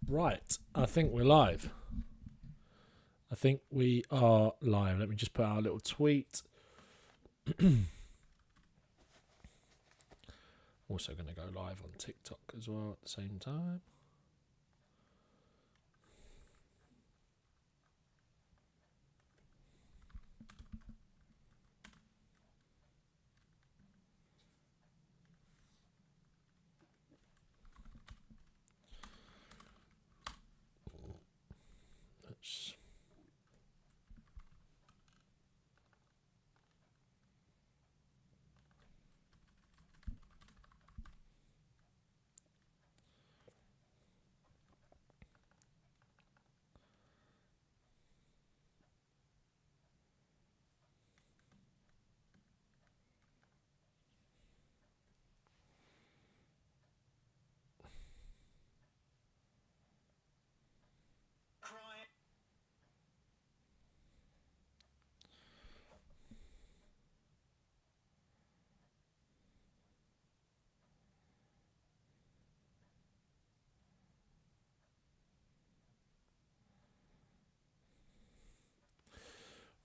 Right, I think we're live. I think we are live. Let me just put out a little tweet. Also going to go live on TikTok as well at the same time. Let's...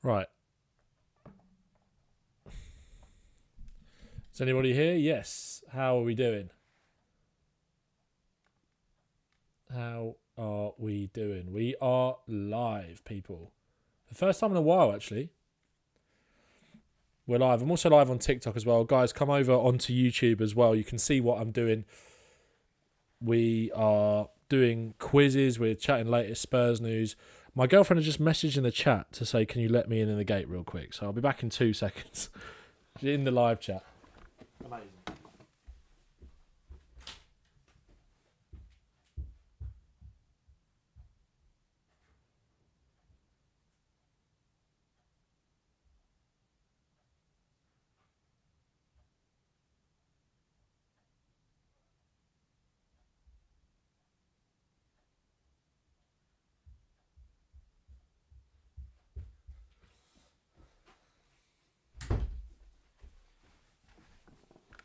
Right. Is anybody here? Yes. How are we doing? How are we doing? We are live, people. The first time in a while, actually. We're live. I'm also live on TikTok as well. Guys, come over onto YouTube as well. You can see what I'm doing. We are doing quizzes. We're chatting latest Spurs news. My girlfriend has just messaged in the chat to say, can you let me in the gate real quick? So I'll be back in 2 seconds. She's in the live chat. Amazing.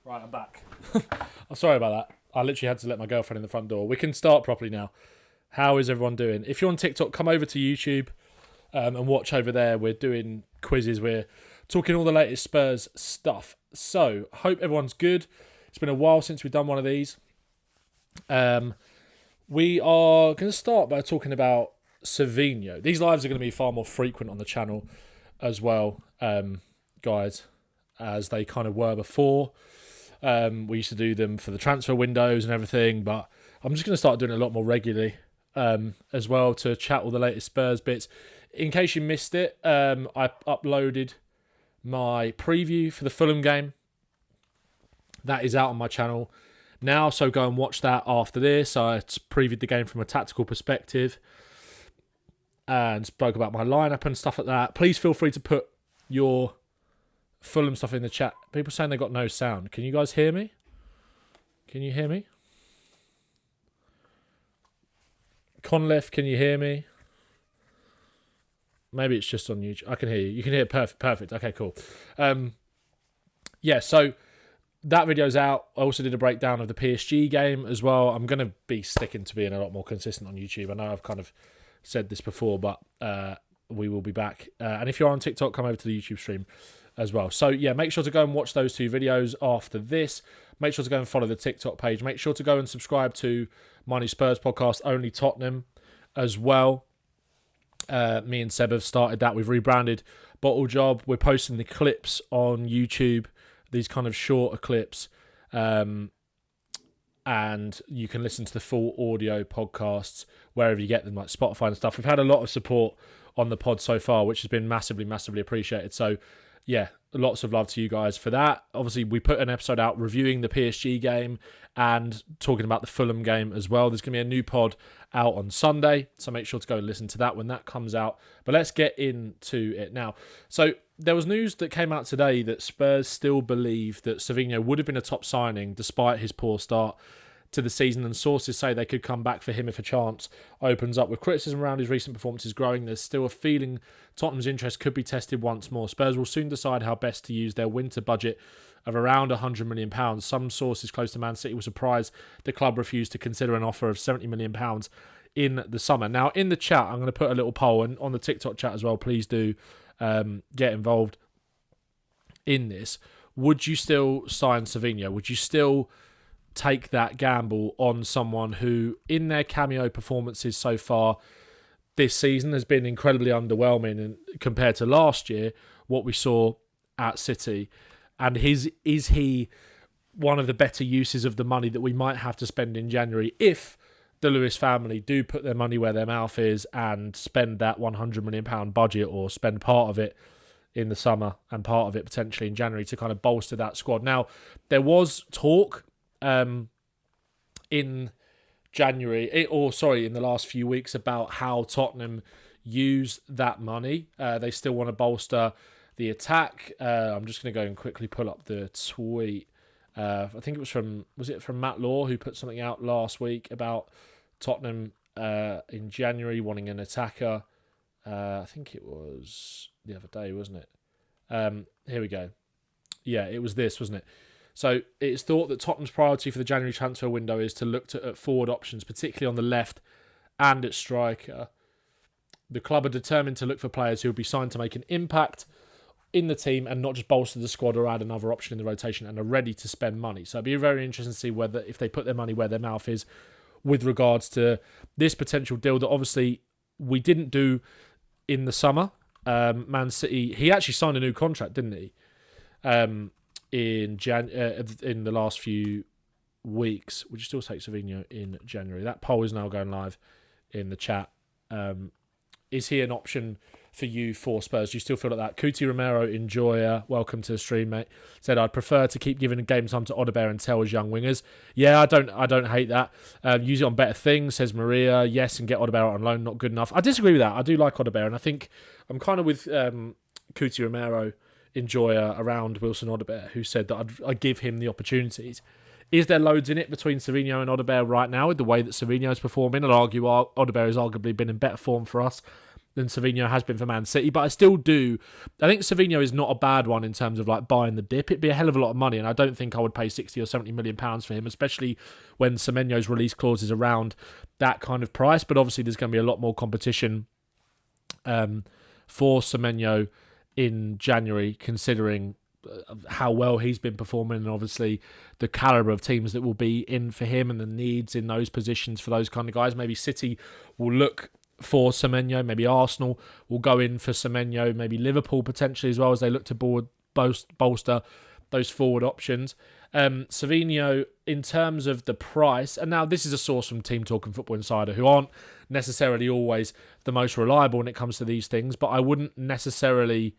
Right, I'm back. I'm sorry about that. I literally had to let my girlfriend in the front door. We can start properly now. How is everyone doing? If you're on TikTok, come over to YouTube and watch over there. We're doing quizzes. We're talking all the latest Spurs stuff. So, hope everyone's good. It's been a while since we've done one of these. We are going to start by talking about Savinho. These lives are going to be far more frequent on the channel as well, guys, as they kind of were before. We used to do them for the transfer windows and everything, but I'm just going to start doing it a lot more regularly as well to chat all the latest Spurs bits. In case you missed it, I uploaded my preview for the Fulham game. That is out on my channel now, so go and watch that after this. I previewed the game from a tactical perspective and spoke about my lineup and stuff like that. Please feel free to put your Fulham stuff in the chat. People saying they got no sound. Can you guys hear me? Can you hear me? Conleth, can you hear me? Maybe it's just on YouTube. I can hear you. You can hear it perfect. Okay, cool. Yeah, so that video's out. I also did a breakdown of the PSG game as well. I'm going to be sticking to being a lot more consistent on YouTube. I know I've kind of said this before, but we will be back. And if you're on TikTok, come over to the YouTube stream as well. So yeah, make sure to go and watch those 2 videos after this. Make sure to go and follow the TikTok page. Make sure to go and subscribe to my new Spurs podcast, Only Tottenham, as well. Me and Seb have started that. We've rebranded Bottle Job. We're posting the clips on YouTube, these kind of shorter clips, and you can listen to the full audio podcasts wherever you get them, like Spotify and stuff. We've had a lot of support on the pod so far, which has been massively, massively appreciated. So yeah, lots of love to you guys for that. Obviously, we put an episode out reviewing the PSG game and talking about the Fulham game as well. There's going to be a new pod out on Sunday, so make sure to go and listen to that when that comes out. But let's get into it now. So there was news that came out today that Spurs still believe that Savinho would have been a top signing despite his poor start to the season, and sources say they could come back for him if a chance opens up. With criticism around his recent performances growing, there's still a feeling Tottenham's interest could be tested once more. Spurs will soon decide how best to use their winter budget of around £100 million. Some sources close to Man City were surprised the club refused to consider an offer of £70 million in the summer. Now, in the chat, I'm going to put a little poll, and on the TikTok chat as well, please do get involved in this. Would you still sign Savinho? Would you still take that gamble on someone who, in their cameo performances so far this season, has been incredibly underwhelming and compared to last year, what we saw at City? And is he one of the better uses of the money that we might have to spend in January if the Lewis family do put their money where their mouth is and spend that £100 million budget, or spend part of it in the summer and part of it potentially in January to kind of bolster that squad? Now, there was talk in the last few weeks about how Tottenham use that money. They still want to bolster the attack. I'm just going to go and quickly pull up the tweet. I think it was from Matt Law, who put something out last week about Tottenham in January wanting an attacker. I think it was the other day, wasn't it? Here we go. Yeah, it was this, wasn't it? So it's thought that Tottenham's priority for the January transfer window is to look at forward options, particularly on the left and at striker. The club are determined to look for players who will be signed to make an impact in the team and not just bolster the squad or add another option in the rotation, and are ready to spend money. So it'd be very interesting to see whether, if they put their money where their mouth is with regards to this potential deal that obviously we didn't do in the summer. Man City, he actually signed a new contract, didn't he? In the last few weeks. Would you still take Savinho in January? That poll is now going live in the chat. Is he an option for you for Spurs? Do you still feel like that? Kuti Romero, enjoyer, welcome to the stream, mate. Said, I'd prefer to keep giving game time to Odegaard and Tell as young wingers. Yeah, I don't hate that. Use it on better things, says Maria. Yes, and get Odegaard on loan, not good enough. I disagree with that. I do like Odegaard, and I think I'm kind of with Kuti Romero, enjoyer, around Wilson Odegaard, who said that I'd give him the opportunities. Is there loads in it between Savinho and Odegaard right now with the way that Savinho is performing? I'd argue Odegaard has arguably been in better form for us than Savinho has been for Man City, but I still do. I think Savinho is not a bad one in terms of like buying the dip. It'd be a hell of a lot of money, and I don't think I would pay 60 or 70 million pounds for him, especially when Semenyo's release clause is around that kind of price. But obviously, there's going to be a lot more competition for Semenyo in January, considering how well he's been performing, and obviously the calibre of teams that will be in for him and the needs in those positions for those kind of guys. Maybe City will look for Semenyo, maybe Arsenal will go in for Semenyo, maybe Liverpool potentially as well, as they look to bolster those forward options. Savinho, in terms of the price, and now this is a source from Team Talk and Football Insider, who aren't necessarily always the most reliable when it comes to these things, but I wouldn't necessarily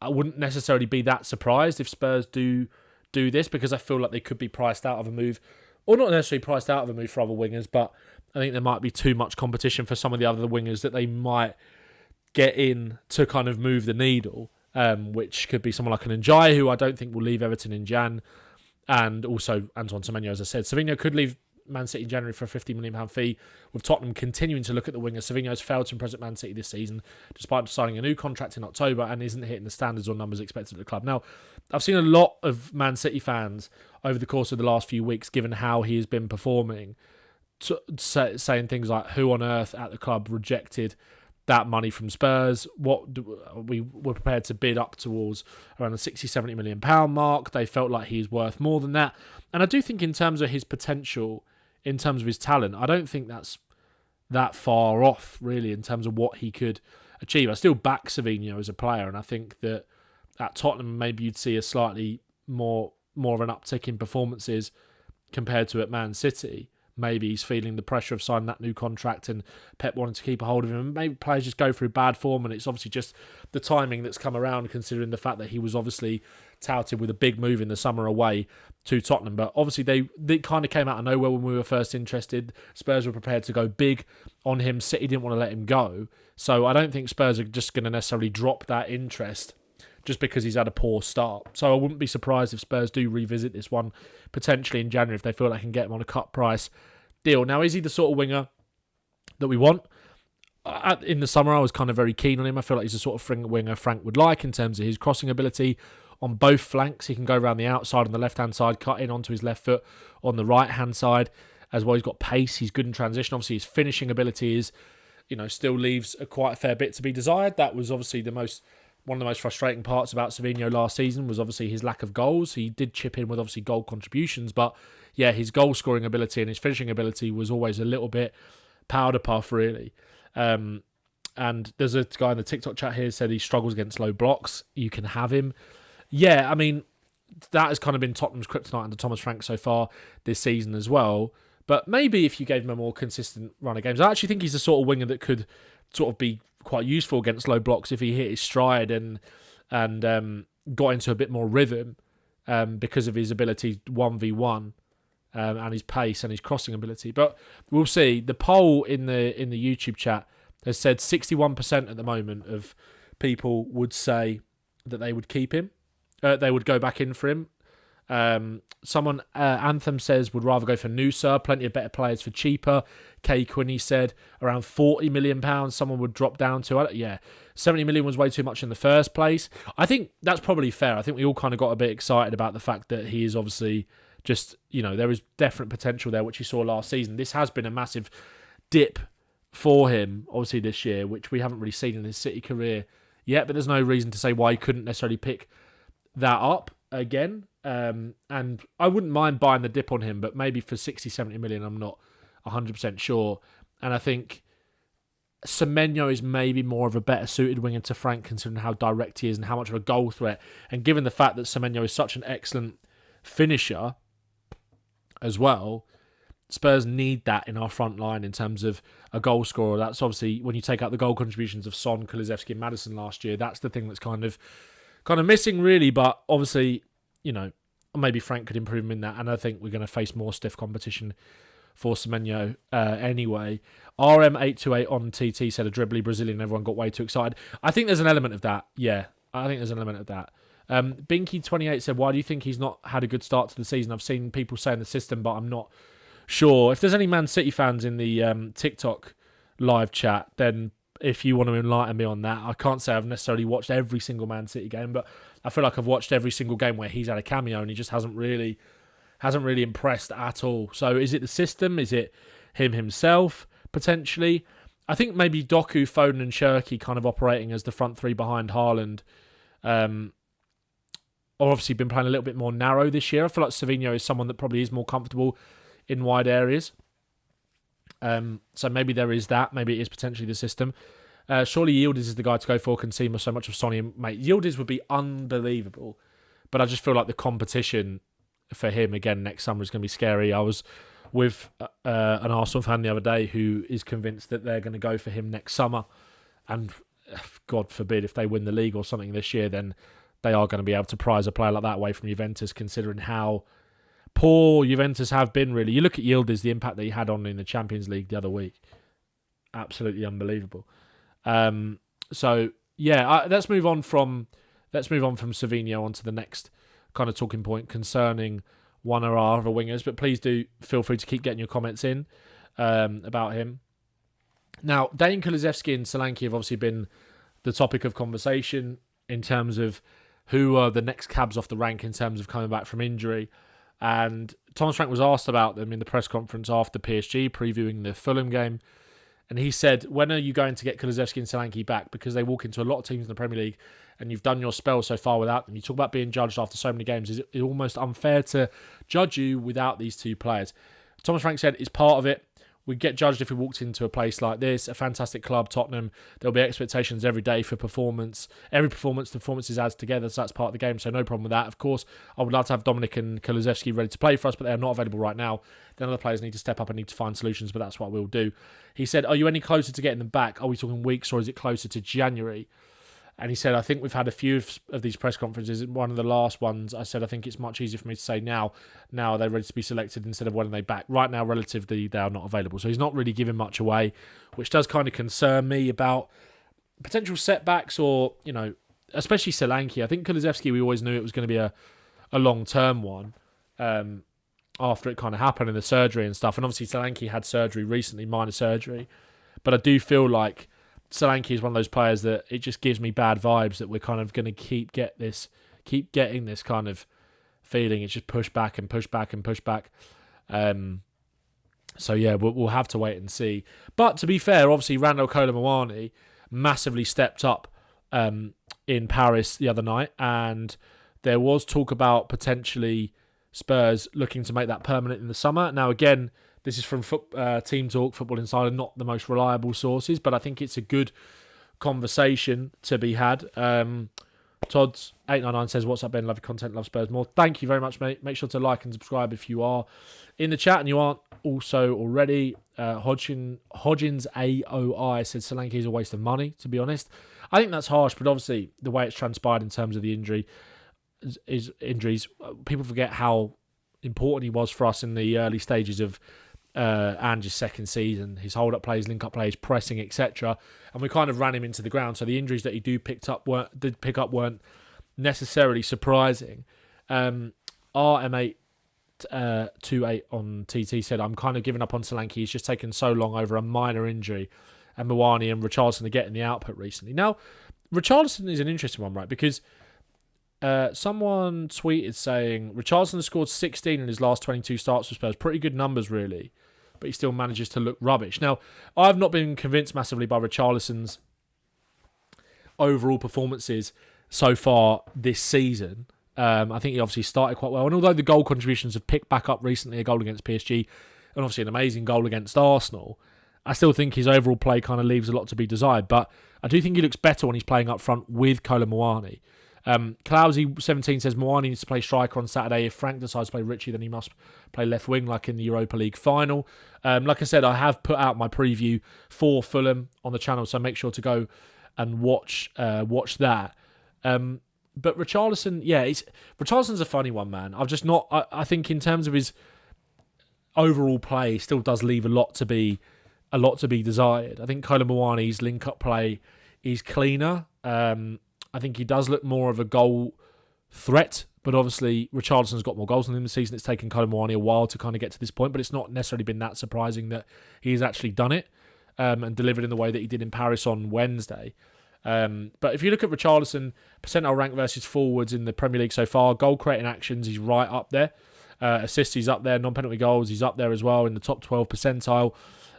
be that surprised if Spurs do this, because I feel like they could be priced out of a move, or not necessarily priced out of a move for other wingers, but I think there might be too much competition for some of the other wingers that they might get in to kind of move the needle, which could be someone like an Njai, who I don't think will leave Everton in Jan, and also Antoine Semenyo, as I said. Savinho could leave Man City in January for a £50 million fee, with Tottenham continuing to look at the winger. Savinho has failed to impress at Man City this season, despite signing a new contract in October, and isn't hitting the standards or numbers expected at the club. Now, I've seen a lot of Man City fans over the course of the last few weeks, given how he has been performing, saying things like, who on earth at the club rejected that money from Spurs? We were prepared to bid up towards around the 60, 70 million pound mark. They felt like he's worth more than that. And I do think in terms of his potential, in terms of his talent, I don't think that's that far off, really, in terms of what he could achieve. I still back Savinho as a player, and I think that at Tottenham, maybe you'd see a slightly more of an uptick in performances compared to at Man City. Maybe he's feeling the pressure of signing that new contract and Pep wanting to keep a hold of him. Maybe players just go through bad form, and it's obviously just the timing that's come around, considering the fact that he was obviously touted with a big move in the summer away to Tottenham. But obviously they kind of came out of nowhere when we were first interested. Spurs were prepared to go big on him. City didn't want to let him go. So I don't think Spurs are just going to necessarily drop that interest just because he's had a poor start. So I wouldn't be surprised if Spurs do revisit this one potentially in January if they feel they can get him on a cut price deal. Now, is he the sort of winger that we want? In the summer, I was kind of very keen on him. I feel like he's the sort of winger Frank would like in terms of his crossing ability on both flanks. He can go around the outside on the left-hand side, cut in onto his left foot on the right-hand side. as well. He's got pace. He's good in transition. Obviously, his finishing ability is, still leaves quite a fair bit to be desired. That was obviously one of the most frustrating parts about Savinho last season was obviously his lack of goals. He did chip in with obviously goal contributions, but yeah, his goal scoring ability and his finishing ability was always a little bit powder puff, really. And there's a guy in the TikTok chat here said he struggles against low blocks. You can have him. Yeah, I mean, that has kind of been Tottenham's kryptonite under Thomas Frank so far this season as well. But maybe if you gave him a more consistent run of games, I actually think he's the sort of winger that could sort of be quite useful against low blocks if he hit his stride and got into a bit more rhythm because of his ability 1v1 and his pace and his crossing ability. But we'll see. The poll in the YouTube chat has said 61% at the moment of people would say that they would keep him. They would go back in for him. Someone, Anthem says, would rather go for Noosa. Plenty of better players for cheaper. Kay Quinney said around £40 million someone would drop down to. 70 million was way too much in the first place. I think that's probably fair. I think we all kind of got a bit excited about the fact that he is obviously just, there is definite potential there, which you saw last season. This has been a massive dip for him, obviously, this year, which we haven't really seen in his City career yet, but there's no reason to say why he couldn't necessarily pick that up again. And I wouldn't mind buying the dip on him, but maybe for 60, 70 million, I'm not 100% sure. And I think Semenyo is maybe more of a better suited winger to Frank, considering how direct he is and how much of a goal threat. And given the fact that Semenyo is such an excellent finisher as well, Spurs need that in our front line in terms of a goal scorer. That's obviously, when you take out the goal contributions of Son, Kulusevski and Maddison last year, that's the thing that's kind of missing, really. But obviously, maybe Frank could improve him in that. And I think we're going to face more stiff competition for Semenyo anyway. RM828 on TT said a dribbly Brazilian. Everyone got way too excited. I think there's an element of that. Yeah, I think there's an element of that. Binky28 said, why do you think he's not had a good start to the season? I've seen people saying the system, but I'm not sure. If there's any Man City fans in the TikTok live chat, then if you want to enlighten me on that. I can't say I've necessarily watched every single Man City game, but I feel like I've watched every single game where he's had a cameo and he just hasn't really impressed at all. So is it the system? Is it him himself, potentially? I think maybe Doku, Foden and Shirky kind of operating as the front three behind Haaland are obviously been playing a little bit more narrow this year. I feel like Savinho is someone that probably is more comfortable in wide areas. So maybe there is that. Maybe it is potentially the system. Surely Yildiz is the guy to go for. Can see so much of Sonny. Mate, Yildiz would be unbelievable. But I just feel like the competition for him again next summer is going to be scary. I was with an Arsenal fan the other day who is convinced that they're going to go for him next summer. And God forbid if they win the league or something this year, then they are going to be able to prize a player like that away from Juventus, considering how poor Juventus have been, really. You look at Yildiz, the impact that he had on in the Champions League the other week. Absolutely unbelievable. So yeah, let's move on from Savinho onto the next kind of talking point concerning one of our other wingers. But please do feel free to keep getting your comments in about him. Now, Dane Kulusevski and Solanke have obviously been the topic of conversation in terms of who are the next cabs off the rank in terms of coming back from injury. And Thomas Frank was asked about them in the press conference after PSG, previewing the Fulham game. And he said, when are you going to get Kulusevski and Solanke back? Because they walk into a lot of teams in the Premier League and you've done your spell so far without them. You talk about being judged after so many games. It's almost unfair to judge you without these two players. Thomas Frank said it's part of it. We'd get judged if we walked into a place like this, a fantastic club, Tottenham. There'll be expectations every day for performance. Every performance, the performances adds together, so that's part of the game, so no problem with that. Of course, I would love to have Dominic and Kulusevski ready to play for us, but they are not available right now. Then other players need to step up and need to find solutions, but that's what we'll do. He said, are you any closer to getting them back? Are we talking weeks, or is it closer to January? And he said, I think we've had a few of these press conferences. One of the last ones, I said, I think it's much easier for me to say now. Now are they ready to be selected instead of when are they back? Right now, relatively, they are not available. So he's not really giving much away, which does kind of concern me about potential setbacks or, especially Solanke. I think Kulusevski, we always knew it was going to be a long-term one after it kind of happened in the surgery and stuff. And obviously Solanke had surgery recently, minor surgery. But I do feel like Solanke is one of those players that it just gives me bad vibes that we're kind of going to keep getting this kind of feeling. It's just push back and push back and push back. So yeah, we'll have to wait and see. But to be fair, obviously Randall Kolo massively stepped up in Paris the other night, and there was talk about potentially Spurs looking to make that permanent in the summer. Now again, this is from Team Talk, Football Insider, not the most reliable sources, but I think it's a good conversation to be had. Todd's899 says, "What's up, Ben? Love your content, love Spurs more." Thank you very much, mate. Make sure to like and subscribe if you are in the chat and you aren't also already. Hodgins AOI said Solanke is a waste of money, to be honest. I think that's harsh, but obviously the way it's transpired in terms of the injuries, people forget how important he was for us in the early stages of Ange's second season. His hold-up plays, link-up plays, pressing, etc. And we kind of ran him into the ground. So the injuries that he did pick up weren't necessarily surprising. RM8 28 on TT said, "I'm kind of giving up on Solanke. He's just taken so long over a minor injury. And Mawani and Richarlison are getting the output recently." Now, Richarlison is an interesting one, right? Because someone tweeted saying Richarlison has scored 16 in his last 22 starts for Spurs. Pretty good numbers, really. But he still manages to look rubbish. Now, I've not been convinced massively by Richarlison's overall performances so far this season. I think he obviously started quite well. And although the goal contributions have picked back up recently, a goal against PSG and obviously an amazing goal against Arsenal, I still think his overall play kind of leaves a lot to be desired. But I do think he looks better when he's playing up front with Kolo Muani. Clousy17 says Muani needs to play striker on Saturday. If Frank decides to play Richie, then he must play left wing like in the Europa League final. Like I said, I have put out my preview for Fulham on the channel, so make sure to go and watch that. But Richarlison, Richarlison's a funny one, man. I think in terms of his overall play, he still does leave a lot to be desired. I think Kolo Muani's link-up play is cleaner. I think he does look more of a goal threat, but obviously Richarlison's got more goals than him this season. It's taken Kolo Muani a while to kind of get to this point, but it's not necessarily been that surprising that he's actually done it and delivered in the way that he did in Paris on Wednesday. But if you look at Richarlison, percentile rank versus forwards in the Premier League so far, goal creating actions, he's right up there. Assists, he's up there. Non-penalty goals, he's up there as well in the top 12 percentile.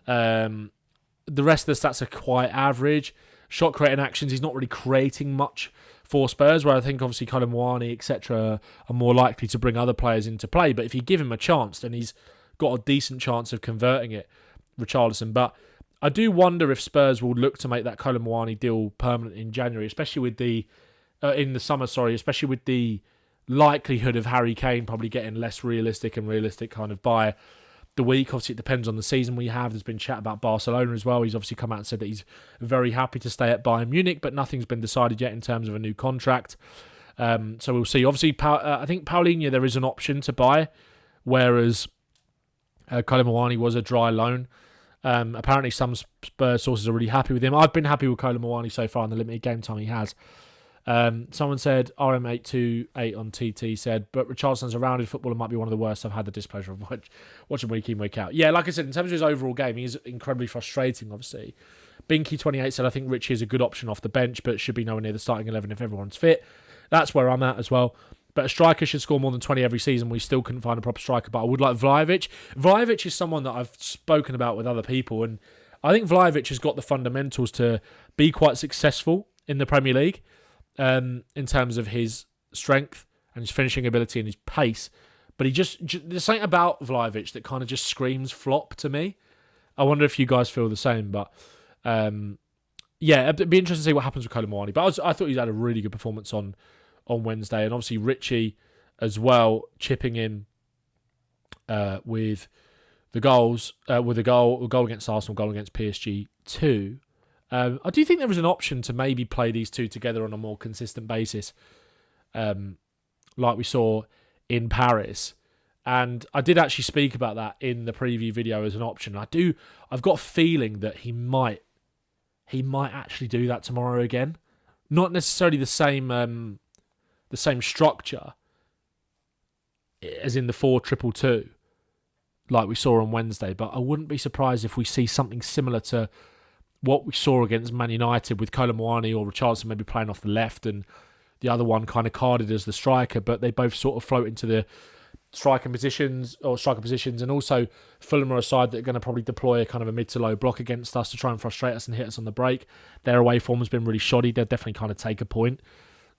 The rest of the stats are quite average. Shot creating actions, he's not really creating much for Spurs, where I think obviously Kolo Muani, etc. are more likely to bring other players into play. But if you give him a chance, then he's got a decent chance of converting it, Richarlison. But I do wonder if Spurs will look to make that Kolo Muani deal permanent in January, especially with in the summer, especially with the likelihood of Harry Kane probably getting less realistic kind of by the week. Obviously, it depends on the season we have. There's been chat about Barcelona as well. He's obviously come out and said that he's very happy to stay at Bayern Munich, but nothing's been decided yet in terms of a new contract. So we'll see. Obviously, I think Paulinho, there is an option to buy, whereas Kolo Muani was a dry loan. Apparently, some Spurs sources are really happy with him. I've been happy with Kolo Muani so far in the limited game time he has. Someone said, RM828 on TT said, but Richarlison's a rounded footballer, might be one of the worst I've had the displeasure of watching week in, week out. Yeah, like I said, in terms of his overall game, he's incredibly frustrating, obviously. Binky28 said, I think Richie is a good option off the bench, but should be nowhere near the starting 11 if everyone's fit. That's where I'm at as well. But a striker should score more than 20 every season. We still couldn't find a proper striker, but I would like Vlahovic. Vlahovic is someone that I've spoken about with other people, and I think Vlahovic has got the fundamentals to be quite successful in the Premier League. In terms of his strength and his finishing ability and his pace. But there's something about Vlahovic that kind of just screams flop to me. I wonder if you guys feel the same. But it'd be interesting to see what happens with Kolo Muani. But I thought he's had a really good performance on Wednesday. And obviously Richie as well, chipping in with the goals, with a goal against Arsenal, goal against PSG 2. I do think there is an option to maybe play these two together on a more consistent basis, like we saw in Paris. And I did actually speak about that in the preview video as an option. I've got a feeling that he might actually do that tomorrow again. Not necessarily the same structure as in the 4-2-2 like we saw on Wednesday, but I wouldn't be surprised if we see something similar to what we saw against Man United with Kolo Muani or Richarlison maybe playing off the left and the other one kind of carded as the striker, but they both sort of float into the striker positions, and also Fulham are a side that are going to probably deploy a kind of a mid to low block against us to try and frustrate us and hit us on the break. Their away form has been really shoddy. They'll definitely kind of take a point.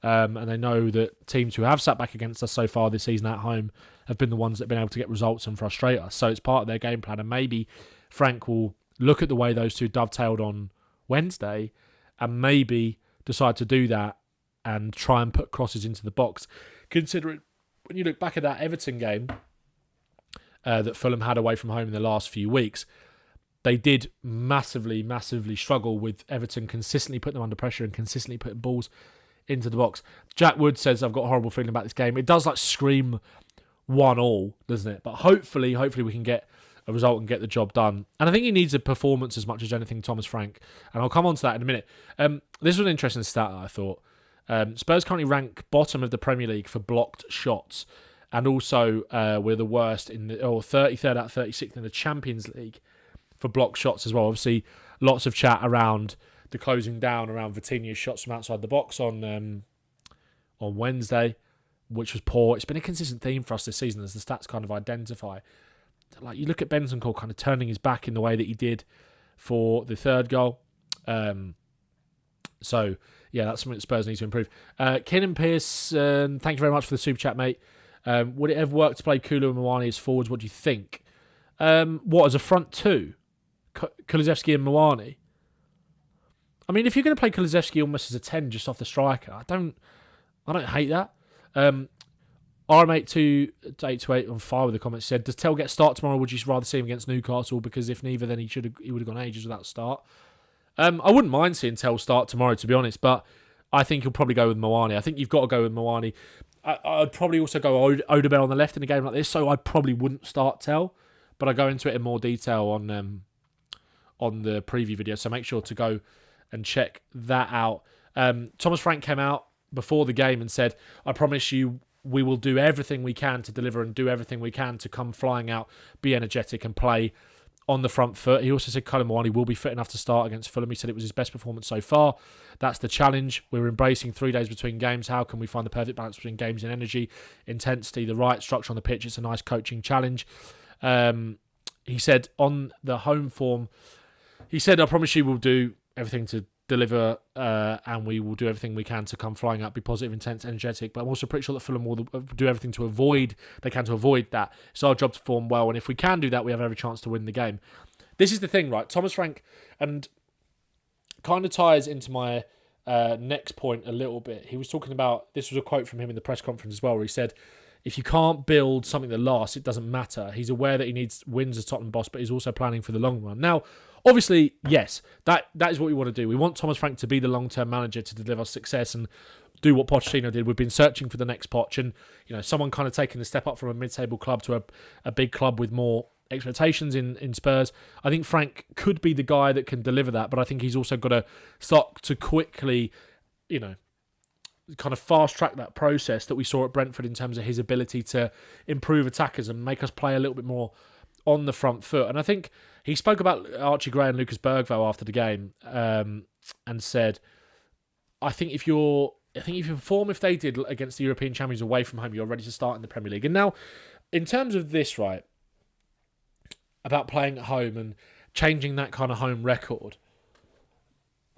And they know that teams who have sat back against us so far this season at home have been the ones that have been able to get results and frustrate us. So it's part of their game plan. And maybe Frank will look at the way those two dovetailed on Wednesday and maybe decide to do that and try and put crosses into the box. Considering when you look back at that Everton game that Fulham had away from home in the last few weeks, they did massively struggle with Everton consistently putting them under pressure and consistently putting balls into the box. Jack Wood says, I've got a horrible feeling about this game. It does scream 1-1, doesn't it? But hopefully we can get a result and get the job done. And I think he needs a performance as much as anything, Thomas Frank. And I'll come on to that in a minute. This was an interesting stat, I thought. Spurs currently rank bottom of the Premier League for blocked shots, and also we're the worst 33rd out of 36th in the Champions League for blocked shots as well. Obviously, lots of chat around the closing down around Vitinha's shots from outside the box on Wednesday, which was poor. It's been a consistent theme for us this season, as the stats kind of identify. Like, you look at Bentancur kind of turning his back in the way that he did for the third goal. So, yeah, that's something that Spurs need to improve. Keenan Pearson, thank you very much for the super chat, mate. Would it ever work to play Kulu and Mwani as forwards? What do you think? What, as a front two? Kulusevski and Mwani? I mean, if you're going to play Kulusevski almost as a 10 just off the striker, I don't hate that. RM8288 on fire with the comments said, does Tell get start tomorrow? Would you rather see him against Newcastle? Because if neither, then he would have gone ages without start. I wouldn't mind seeing Tell start tomorrow, to be honest, but I think he'll probably go with Mwani. I think you've got to go with Mwani. I'd probably also go Odebel on the left in a game like this, so I probably wouldn't start Tell, but I go into it in more detail on the preview video, so make sure to go and check that out. Thomas Frank came out before the game and said, I promise you we will do everything we can to deliver and do everything we can to come flying out, be energetic and play on the front foot. He also said Colin Mwani will be fit enough to start against Fulham. He said it was his best performance so far. That's the challenge. We're embracing 3 days between games. How can we find the perfect balance between games and energy, intensity, the right structure on the pitch? It's a nice coaching challenge. He said on the home form, he said, I promise you we'll do everything to deliver and we will do everything we can to come flying out, be positive, intense, energetic. But I'm also pretty sure that Fulham will do everything to avoid that. It's our job to perform well, and if we can do that, we have every chance to win the game. This is the thing, right? Thomas Frank, and kind of ties into my next point a little bit. He was talking about, this was a quote from him in the press conference as well, where he said, if you can't build something that lasts, it doesn't matter. He's aware that he needs wins as Tottenham boss, but he's also planning for the long run. Now, obviously, yes, that is what we want to do. We want Thomas Frank to be the long-term manager to deliver success and do what Pochettino did. We've been searching for the next Poch, and someone kind of taking the step up from a mid-table club to a big club with more expectations in Spurs. I think Frank could be the guy that can deliver that, but I think he's also got to start to quickly, kind of fast-track that process that we saw at Brentford in terms of his ability to improve attackers and make us play a little bit more on the front foot. And I think he spoke about Archie Gray and Lucas Bergvall after the game and said, I think if you perform if they did against the European champions away from home, you're ready to start in the Premier League. And now, in terms of this, right, about playing at home and changing that kind of home record,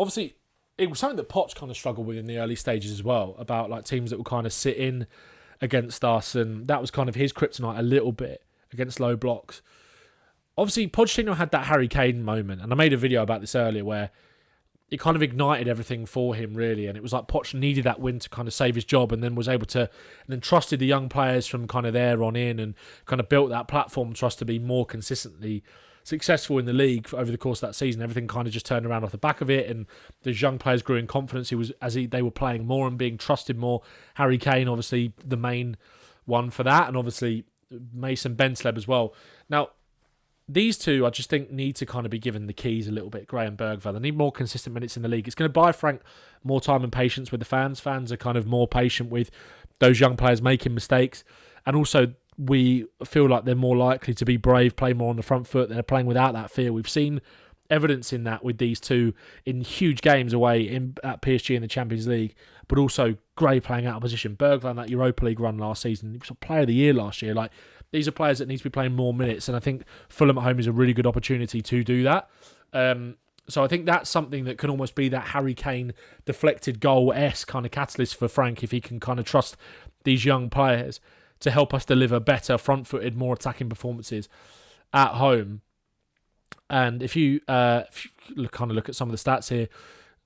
obviously, it was something that Poch kind of struggled with in the early stages as well, about like teams that would kind of sit in against us, and that was kind of his kryptonite a little bit against low blocks. Obviously, Pochettino had that Harry Kane moment, and I made a video about this earlier where it kind of ignited everything for him, really, and it was like Poch needed that win to kind of save his job, and then was able to, and then trusted the young players from kind of there on in, and kind of built that platform for us to be more consistently successful in the league over the course of that season. Everything kind of just turned around off the back of it, and those young players grew in confidence. They were playing more and being trusted more. Harry Kane, obviously, the main one for that, and obviously Mason Bensleb as well. Now, these two, I just think, need to kind of be given the keys a little bit, Gray and Bergvall. They need more consistent minutes in the league. It's going to buy Frank more time and patience with the fans. Fans are kind of more patient with those young players making mistakes, and also we feel like they're more likely to be brave, play more on the front foot. They're playing without that fear. We've seen evidence in that with these two in huge games away at PSG in the Champions League, but also Gray playing out of position. Bergvall in that Europa League run last season. He was a player of the year last year. Like, these are players that need to be playing more minutes, and I think Fulham at home is a really good opportunity to do that. So I think that's something that can almost be that Harry Kane deflected goal-esque kind of catalyst for Frank, if he can kind of trust these young players to help us deliver better, front-footed, more attacking performances at home. And if you kind of look at some of the stats here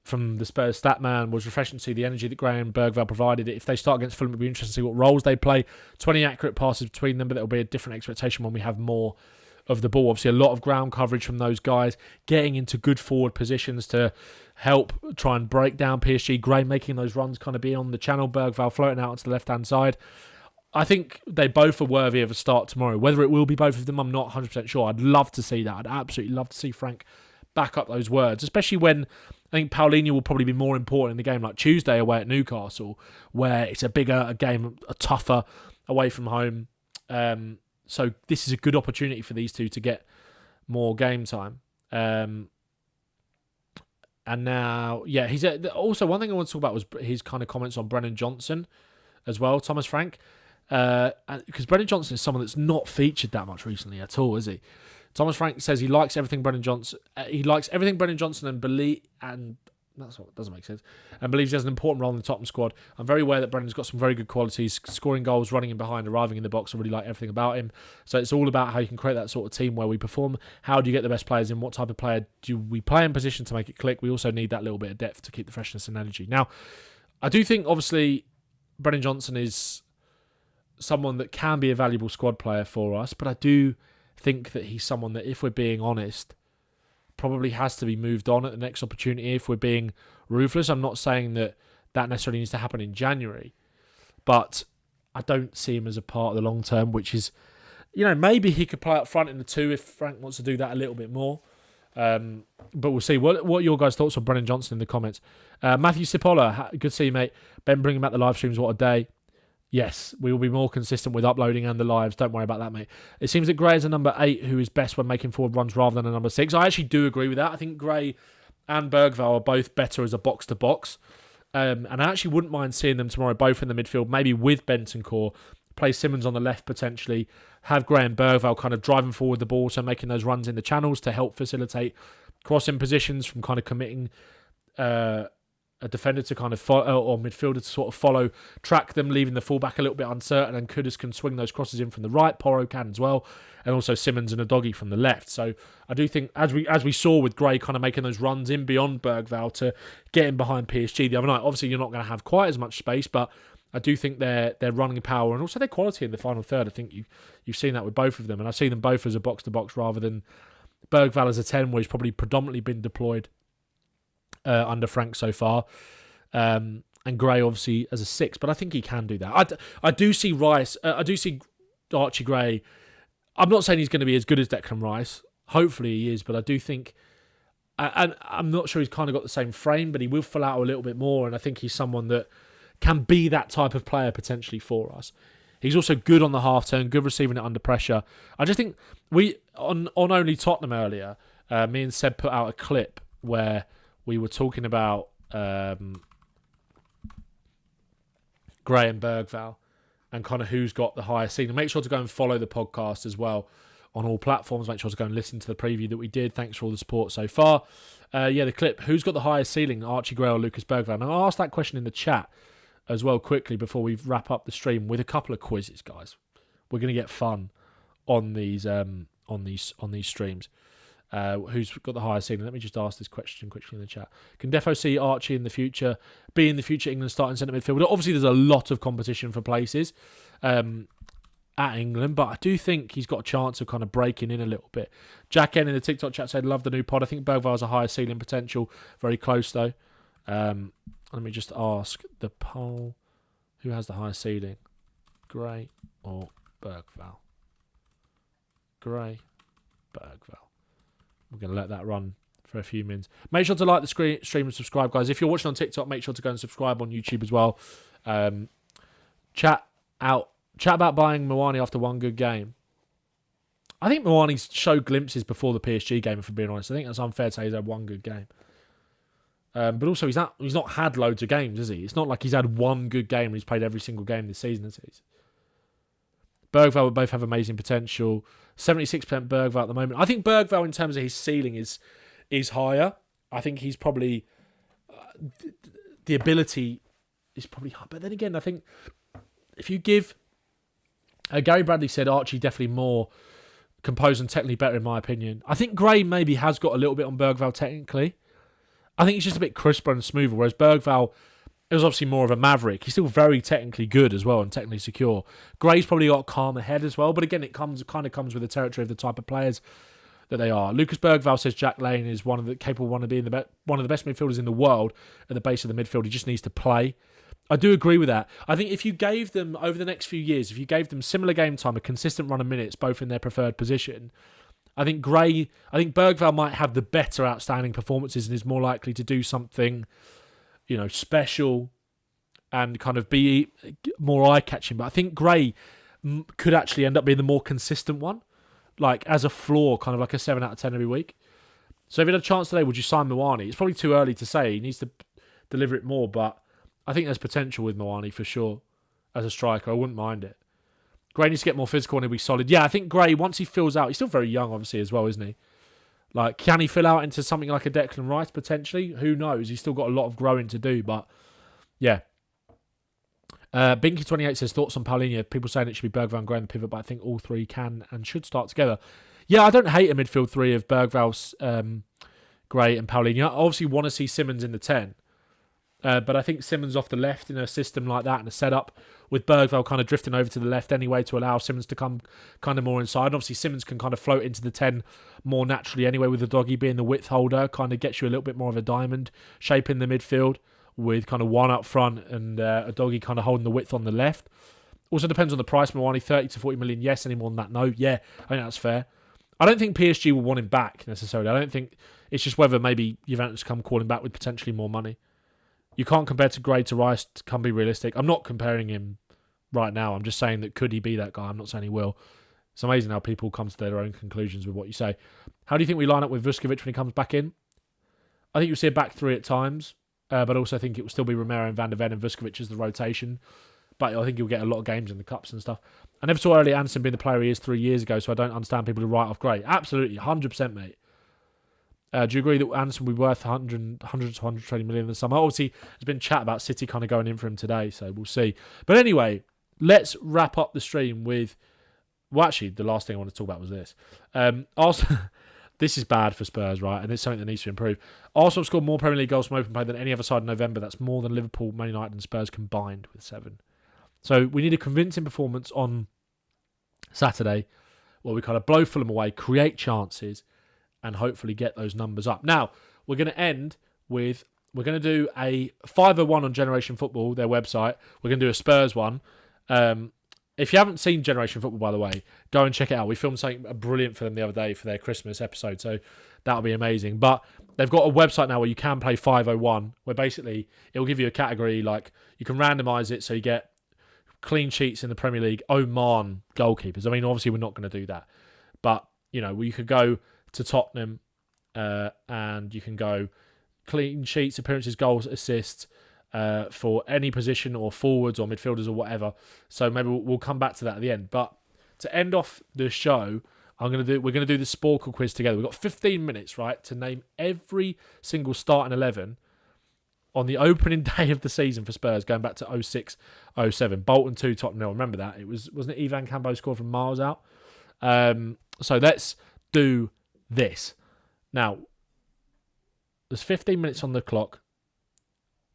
from the Spurs stat man, was refreshing to see the energy that Gray and Bergvall provided. If they start against Fulham, it'll be interesting to see what roles they play. 20 accurate passes between them, but there'll be a different expectation when we have more of the ball. Obviously, a lot of ground coverage from those guys, getting into good forward positions to help try and break down PSG. Gray making those runs kind of be on the channel, Bergvall floating out onto the left-hand side. I think they both are worthy of a start tomorrow. Whether it will be both of them, I'm not 100% sure. I'd love to see that. I'd absolutely love to see Frank back up those words, especially when I think Paulinho will probably be more important in the game like Tuesday away at Newcastle, where it's a bigger game, a tougher away from home. So this is a good opportunity for these two to get more game time. And now, yeah, he's also one thing I want to talk about was his kind of comments on Brennan Johnson as well, Thomas Frank. Because Brennan Johnson is someone that's not featured that much recently at all, is he? Thomas Frank says he likes everything Brennan Johnson. And that's what doesn't make sense. And believes he has an important role in the Tottenham squad. I'm very aware that Brennan's got some very good qualities, scoring goals, running in behind, arriving in the box. I really like everything about him. So it's all about how you can create that sort of team where we perform. How do you get the best players in? What type of player do we play in position to make it click? We also need that little bit of depth to keep the freshness and energy. Now, I do think obviously Brennan Johnson is someone that can be a valuable squad player for us, but I do think that he's someone that, if we're being honest, probably has to be moved on at the next opportunity if we're being ruthless. I'm not saying that necessarily needs to happen in January, but I don't see him as a part of the long term, which is, maybe he could play up front in the two if Frank wants to do that a little bit more. But we'll see. What are your guys' thoughts on Brennan Johnson in the comments? Matthew Cipolla, good to see you, mate. Ben bringing back the live streams, what a day. Yes, we will be more consistent with uploading and the lives. Don't worry about that, mate. It seems that Gray is a number 8 who is best when making forward runs rather than a number 6. I actually do agree with that. I think Gray and Bergvall are both better as a box-to-box. And I actually wouldn't mind seeing them tomorrow both in the midfield, maybe with Bentancur, play Simmons on the left potentially, have Gray and Bergvall kind of driving forward the ball, so making those runs in the channels to help facilitate crossing positions from kind of committing a defender to kind of follow, or midfielder to sort of follow, track them, leaving the fullback a little bit uncertain, and Kudus can swing those crosses in from the right, Porro can as well, and also Simmons and Udogie from the left. So I do think, as we saw with Gray kind of making those runs in beyond Bergvall to get in behind PSG the other night, obviously you're not going to have quite as much space, but I do think their running power and also their quality in the final third, I think you've seen that with both of them, and I see them both as a box-to-box rather than Bergvall as a 10, where he's probably predominantly been deployed under Frank so far, and Gray obviously as a 6, but I think he can do that. I do see Rice, I do see Archie Gray. I'm not saying he's going to be as good as Declan Rice. Hopefully he is, but I do think, and I'm not sure he's kind of got the same frame, but he will fill out a little bit more, and I think he's someone that can be that type of player potentially for us. He's also good on the half turn, good receiving it under pressure. I just think we on Only Tottenham earlier, me and Seb put out a clip where we were talking about Gray and Bergvall and kind of who's got the highest ceiling. Make sure to go and follow the podcast as well on all platforms. Make sure to go and listen to the preview that we did. Thanks for all the support so far. The clip, who's got the highest ceiling, Archie Gray or Lucas Bergvall? And I'll ask that question in the chat as well quickly before we wrap up the stream with a couple of quizzes, guys. We're going to get fun on these streams. Who's got the highest ceiling? Let me just ask this question quickly in the chat. Can Defo see Archie in the future, England starting centre midfielder? Obviously, there's a lot of competition for places at England, but I do think he's got a chance of kind of breaking in a little bit. Jack N in the TikTok chat said, love the new pod. I think Bergvall has a higher ceiling potential. Very close, though. Let me just ask the poll. Who has the highest ceiling? Gray or Bergvall? Gray, Bergvall. We're going to let that run for a few minutes. Make sure to like the stream and subscribe, guys. If you're watching on TikTok, make sure to go and subscribe on YouTube as well. Chat about buying Mwani after one good game. I think Mwani showed glimpses before the PSG game, if I'm being honest. I think that's unfair to say he's had one good game. But also, he's not had loads of games, has he? It's not like he's had one good game and he's played every single game this season, has he? Bergvall would both have amazing potential. 76% Bergvall at the moment. I think Bergvall, in terms of his ceiling, is higher. I think he's probably... the ability is probably high. But then again, I think if you give... Gary Bradley said Archie definitely more composed and technically better, in my opinion. I think Gray maybe has got a little bit on Bergvall technically. I think he's just a bit crisper and smoother, whereas Bergvall is obviously more of a maverick. He's still very technically good as well and technically secure. Gray's probably got a calmer head as well, but again, it kind of comes with the territory of the type of players that they are. Lucas Bergvall says Jack Lane is capable of being one of the best midfielders in the world at the base of the midfield. He just needs to play. I do agree with that. I think if you gave them, over the next few years, if you gave them similar game time, a consistent run of minutes, both in their preferred position, I think Bergvall might have the better outstanding performances and is more likely to do something, special and kind of be more eye-catching. But I think Gray could actually end up being the more consistent one, like as a floor, kind of like a 7 out of 10 every week. So if you had a chance today, would you sign Moani? It's probably too early to say. He needs to deliver it more, but I think there's potential with Moani for sure as a striker. I wouldn't mind it. Gray needs to get more physical and he'll be solid. Yeah, I think Gray, once he fills out, he's still very young, obviously, as well, isn't he? Like, can he fill out into something like a Declan Rice, potentially? Who knows? He's still got a lot of growing to do, but yeah. Binky28 says, thoughts on Paulinho? People saying it should be Bergvall and Gray in the pivot, but I think all three can and should start together. Yeah, I don't hate a midfield three of Bergvall, Gray and Paulinho. I obviously want to see Simmons in the 10. But I think Simmons off the left in a system like that and a setup with Bergvall kind of drifting over to the left anyway to allow Simmons to come kind of more inside. And obviously, Simmons can kind of float into the 10 more naturally anyway, with the doggy being the width holder. Kind of gets you a little bit more of a diamond shape in the midfield with kind of one up front and a doggy kind of holding the width on the left. Also depends on the price. Moani, 30 to 40 million. Yes, any more than that? No. Yeah, I think that's fair. I don't think PSG will want him back necessarily. I don't think it's just whether maybe Juventus come calling back with potentially more money. You can't compare to Gray to Rice, can't be realistic. I'm not comparing him right now. I'm just saying that could he be that guy? I'm not saying he will. It's amazing how people come to their own conclusions with what you say. How do you think we line up with Vuskovic when he comes back in? I think you'll see a back three at times, but also I think it will still be Romero and Van der Ven and Vuskovic as the rotation. But I think you'll get a lot of games in the cups and stuff. I never saw Elliot Anderson being the player he is 3 years ago, so I don't understand people who write off Gray. Absolutely, 100%, mate. Do you agree that Anderson will be worth 100 to 120 million in the summer? Obviously, there's been chat about City kind of going in for him today, so we'll see. But anyway, let's wrap up the stream with... Well, actually, the last thing I want to talk about was this. Arsenal, this is bad for Spurs, right? And it's something that needs to improve. Arsenal have scored more Premier League goals from open play than any other side in November. That's more than Liverpool, Man United and Spurs combined with 7. So we need a convincing performance on Saturday where we kind of blow Fulham away, create chances, and hopefully get those numbers up. Now, we're going to end with... We're going to do a 501 on Generation Football, their website. We're going to do a Spurs one. If you haven't seen Generation Football, by the way, go and check it out. We filmed something brilliant for them the other day for their Christmas episode, so that'll be amazing. But they've got a website now where you can play 501, where basically it'll give you a category, like you can randomise it so you get clean sheets in the Premier League, Oman goalkeepers. I mean, obviously we're not going to do that. But, you know, you could go to Tottenham and you can go clean sheets, appearances, goals, assists for any position or forwards or midfielders or whatever. So maybe we'll come back to that at the end. But to end off the show, we're going to do the Sporkle quiz together. We've got 15 minutes, right, to name every single starting 11 on the opening day of the season for Spurs, going back to 06-07. Bolton 2, Tottenham 0. Remember that? Wasn't it Ivan Campo scored from miles out? So let's do this. Now, there's 15 minutes on the clock.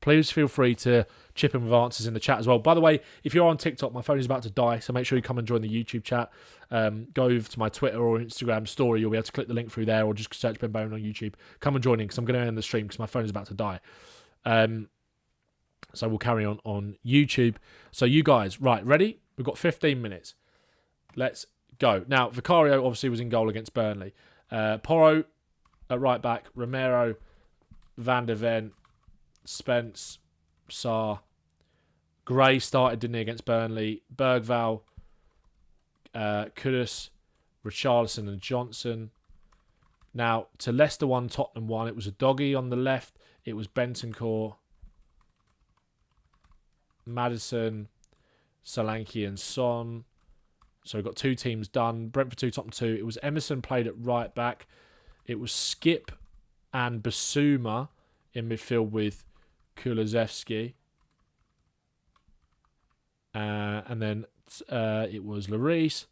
Please feel free to chip in with answers in the chat as well. By the way, if you're on TikTok, my phone is about to die, so make sure you come and join the YouTube chat. Go over to my Twitter or Instagram story. You'll be able to click the link through there or just search Ben Bowman on YouTube. Come and join in because I'm going to end the stream because my phone is about to die. So we'll carry on YouTube. So you guys, right, ready? We've got 15 minutes. Let's go. Now, Vicario obviously was in goal against Burnley. Porro at right back. Romero, Van der Ven, Spence, Sarr. Gray started, didn't he, against Burnley. Bergvall, Kudus, Richarlison and Johnson. Now, to Leicester 1, Tottenham 1, it was a doggy on the left. It was Bentancur, Maddison, Solanke and Son. So we've got 2 teams done. Brentford 2, Tottenham 2. It was Emerson played at right back. It was Skip and Basuma in midfield with Kulusevski. And then it was Lloris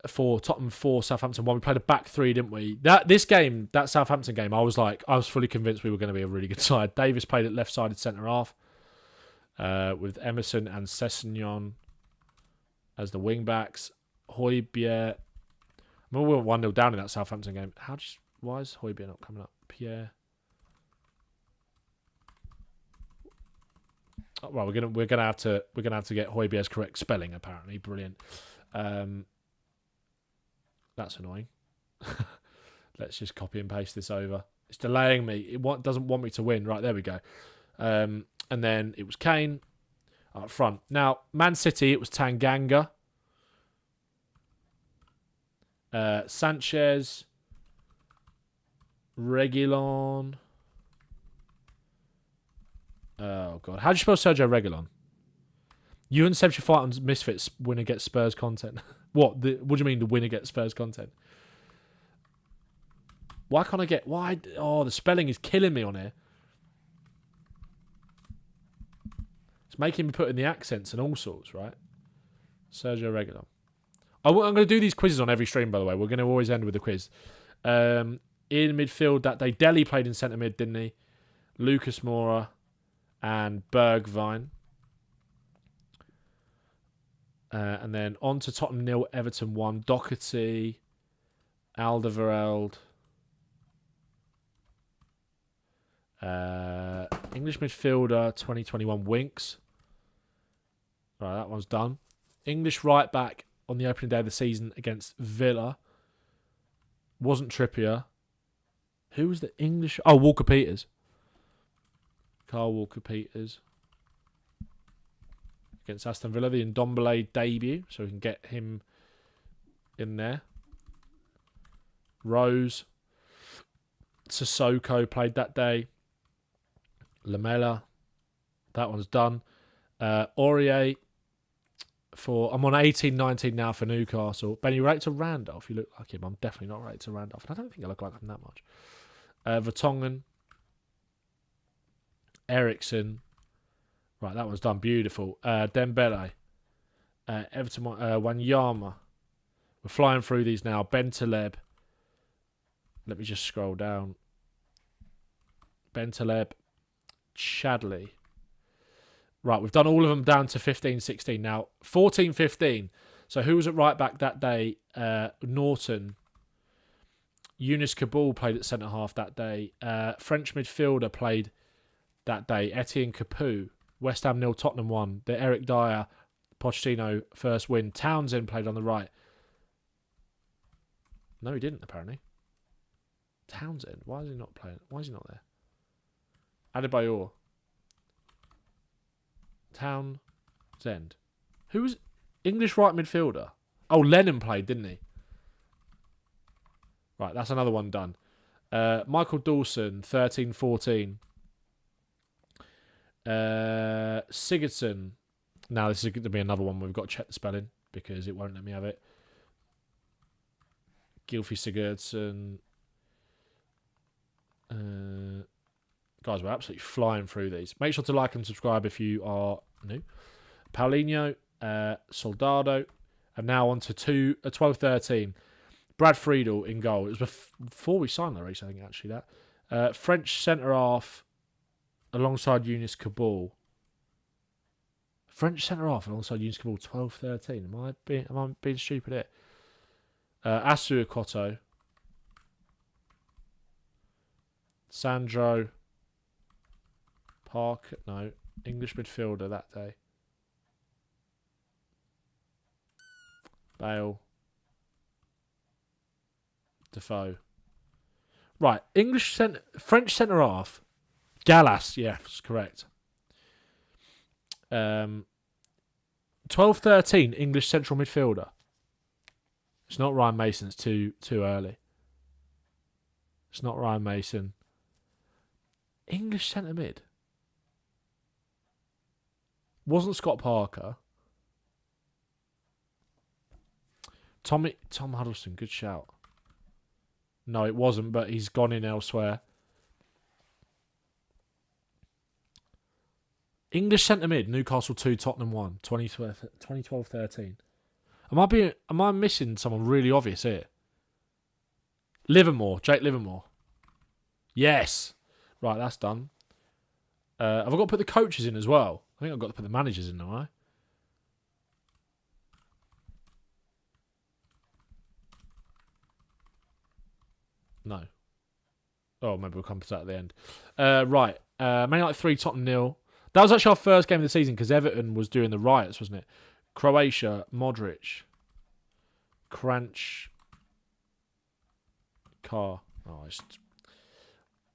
for Tottenham 4, Southampton 1. We played a back 3, didn't we? That Southampton game, I was fully convinced we were going to be a really good side. Davis played at left-sided centre-half with Emerson and Sessegnon as the wing-backs. Højbjerg. I remember we went 1-0 down in that Southampton game. Why is Højbjerg not coming up? Pierre. Oh, well, we're gonna have to get Højbjerg's correct spelling. Apparently, brilliant. That's annoying. Let's just copy and paste this over. It's delaying me. It doesn't want me to win. Right, there we go. And then it was Kane up front. Now, Man City, it was Tanganga, Sanchez, Reguilon. Oh, God. How do you spell Sergio Reguilon? You and Seb should fight on Misfits, winner gets Spurs content. What do you mean the winner gets Spurs content? Why can't I get... Why? Oh, the spelling is killing me on here. It's making me put in the accents and all sorts, right? Sergio Reguilon. I'm going to do these quizzes on every stream, by the way. We're going to always end with a quiz. In midfield that day, Dele played in centre mid, didn't he? Lucas Moura and Bergvall. And then on to Tottenham 0, Everton 1. Doherty, Alderweireld. English midfielder 2021 Winks. Right, that one's done. English right back on the opening day of the season against Villa. Wasn't Trippier. Who was the English? Oh, Walker Peters. Carl Walker Peters. Against Aston Villa, the Ndombele debut, so we can get him in there. Rose. Sissoko played that day. Lamela. That one's done. Aurier. I'm on 18-19 now for Newcastle. Ben, you rated to Randolph? You look like him. I'm definitely not rated to Randolph. And I don't think I look like him that much. Vertonghen. Ericsson. Right, that one's done. Beautiful. Dembele. Everton. Wanyama. We're flying through these now. Bentaleb. Let me just scroll down. Bentaleb. Chadley. Right, we've done all of them down to 15-16. Now, 14-15. So who was at right back that day? Norton. Yunus Kabul played at centre-half that day. French midfielder played that day. Etienne Capoue. West Ham 0, Tottenham 1. The Eric Dyer, Pochettino first win. Townsend played on the right. No, he didn't, apparently. Townsend. Why is he not playing? Why is he not there? Adebayor. Townsend. Who was English right midfielder? Oh, Lennon played, didn't he? Right, that's another one done. Michael Dawson, 13-14. Sigurdsson. Now, this is going to be another one where we've got to check the spelling because it won't let me have it. Gylfi Sigurdsson. Guys, we're absolutely flying through these. Make sure to like and subscribe if you are new. Paulinho, Soldado, and now on to 12-13. Brad Friedel in goal. It was before we signed the race, I think, actually, that. French centre-half alongside Yunus Kabul. French centre-half alongside Yunus Kabul, 12-13. Am I being stupid here? Asu Akoto. Sandro. Park. No. English midfielder that day. Bale. Defoe. Right. French centre-half. Gallas. Yes, correct. 12-13 English central midfielder. It's not Ryan Mason. It's too early. It's not Ryan Mason. English centre mid. Wasn't Scott Parker. Tom Huddleston, good shout. No, it wasn't, but he's gone in elsewhere. English centre mid, Newcastle 2, Tottenham 1, 2012-13. Am I missing someone really obvious here? Livermore, Jake Livermore. Yes. Right, that's done. Have I got to put the coaches in as well? I think I've got to put the managers in, don't I? No. Oh, maybe we'll come to that at the end. Right. Man United 3, Tottenham 0. That was actually our first game of the season because Everton was doing the riots, wasn't it? Croatia, Modric. Crunch. Car. Oh,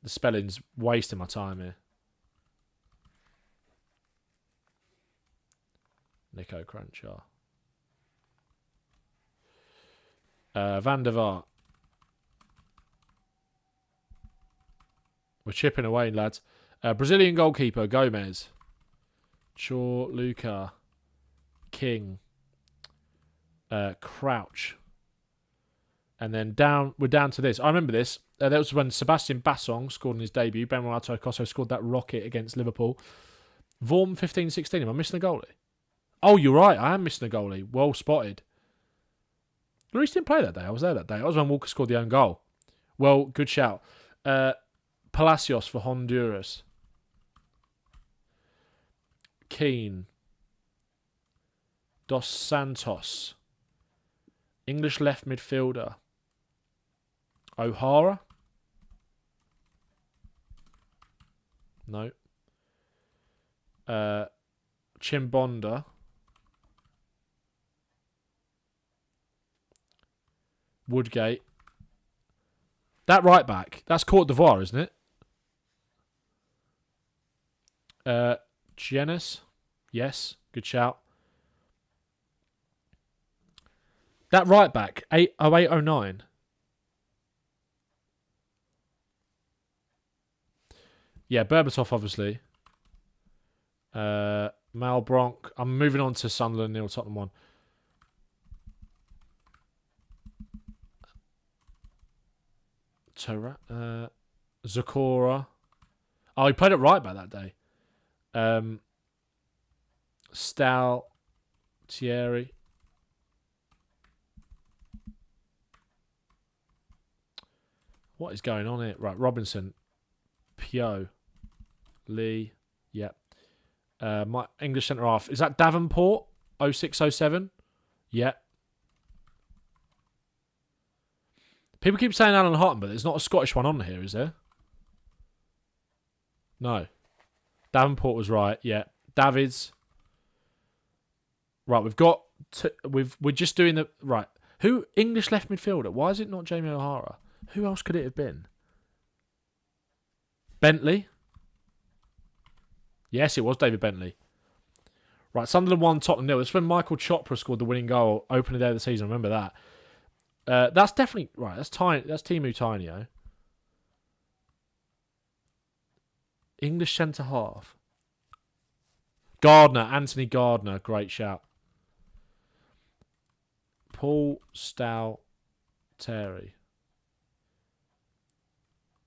the spelling's wasting my time here. Nico Crunchar. Van der Vaart. We're chipping away, lads. Brazilian goalkeeper, Gomez. Shaw, Luca. King. Crouch. And then we're down to this. I remember this. That was when Sebastian Bassong scored in his debut. Benoit Tokoso scored that rocket against Liverpool. Vorm 15-16. Am I missing a goalie? Oh, you're right. I am missing a goalie. Well spotted. Lloris didn't play that day. I was there that day. That was when Walker scored the own goal. Well, good shout. Palacios for Honduras. Keane. Dos Santos. English left midfielder. O'Hara. No. Chimbonda. Woodgate. That right back. That's Cote d'Ivoire, isn't it? Giannis. Yes. Good shout. That right back. 0809. Yeah, Berbatov, obviously. Malbronk. I'm moving on to Sunderland, nil, Tottenham 1. Zakora. Oh, he played it right back that day. Stal. Thierry. What is going on here? Right, Robinson. Pio. Lee. Yep. My English centre half. Is that Davenport? 0607? Yep. People keep saying Alan Houghton, but there's not a Scottish one on here, is there? No. Davenport was right. Yeah. Davids. Right, we're just doing the right. Who English left midfielder? Why is it not Jamie O'Hara? Who else could it have been? Bentley. Yes, it was David Bentley. Right, Sunderland 1, Tottenham 0. It's when Michael Chopra scored the winning goal, opening day of the season. Remember that. That's definitely right. That's tiny. That's Timu Tainio. English centre half. Gardner, Anthony Gardner, great shout. Paul Stow Terry.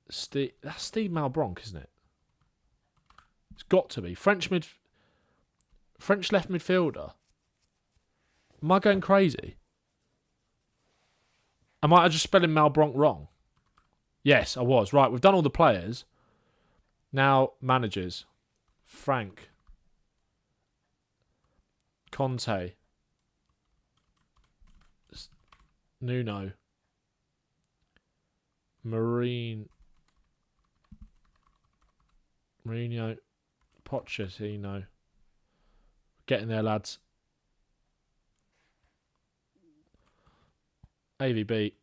That's Steve Malbronk, isn't it? It's got to be. French left midfielder. Am I going crazy? Am I just spelling Malbronk wrong? Yes, I was. Right, we've done all the players. Now, managers. Frank. Conte. Nuno. Mourinho. Pochettino. Getting there, lads. AVB.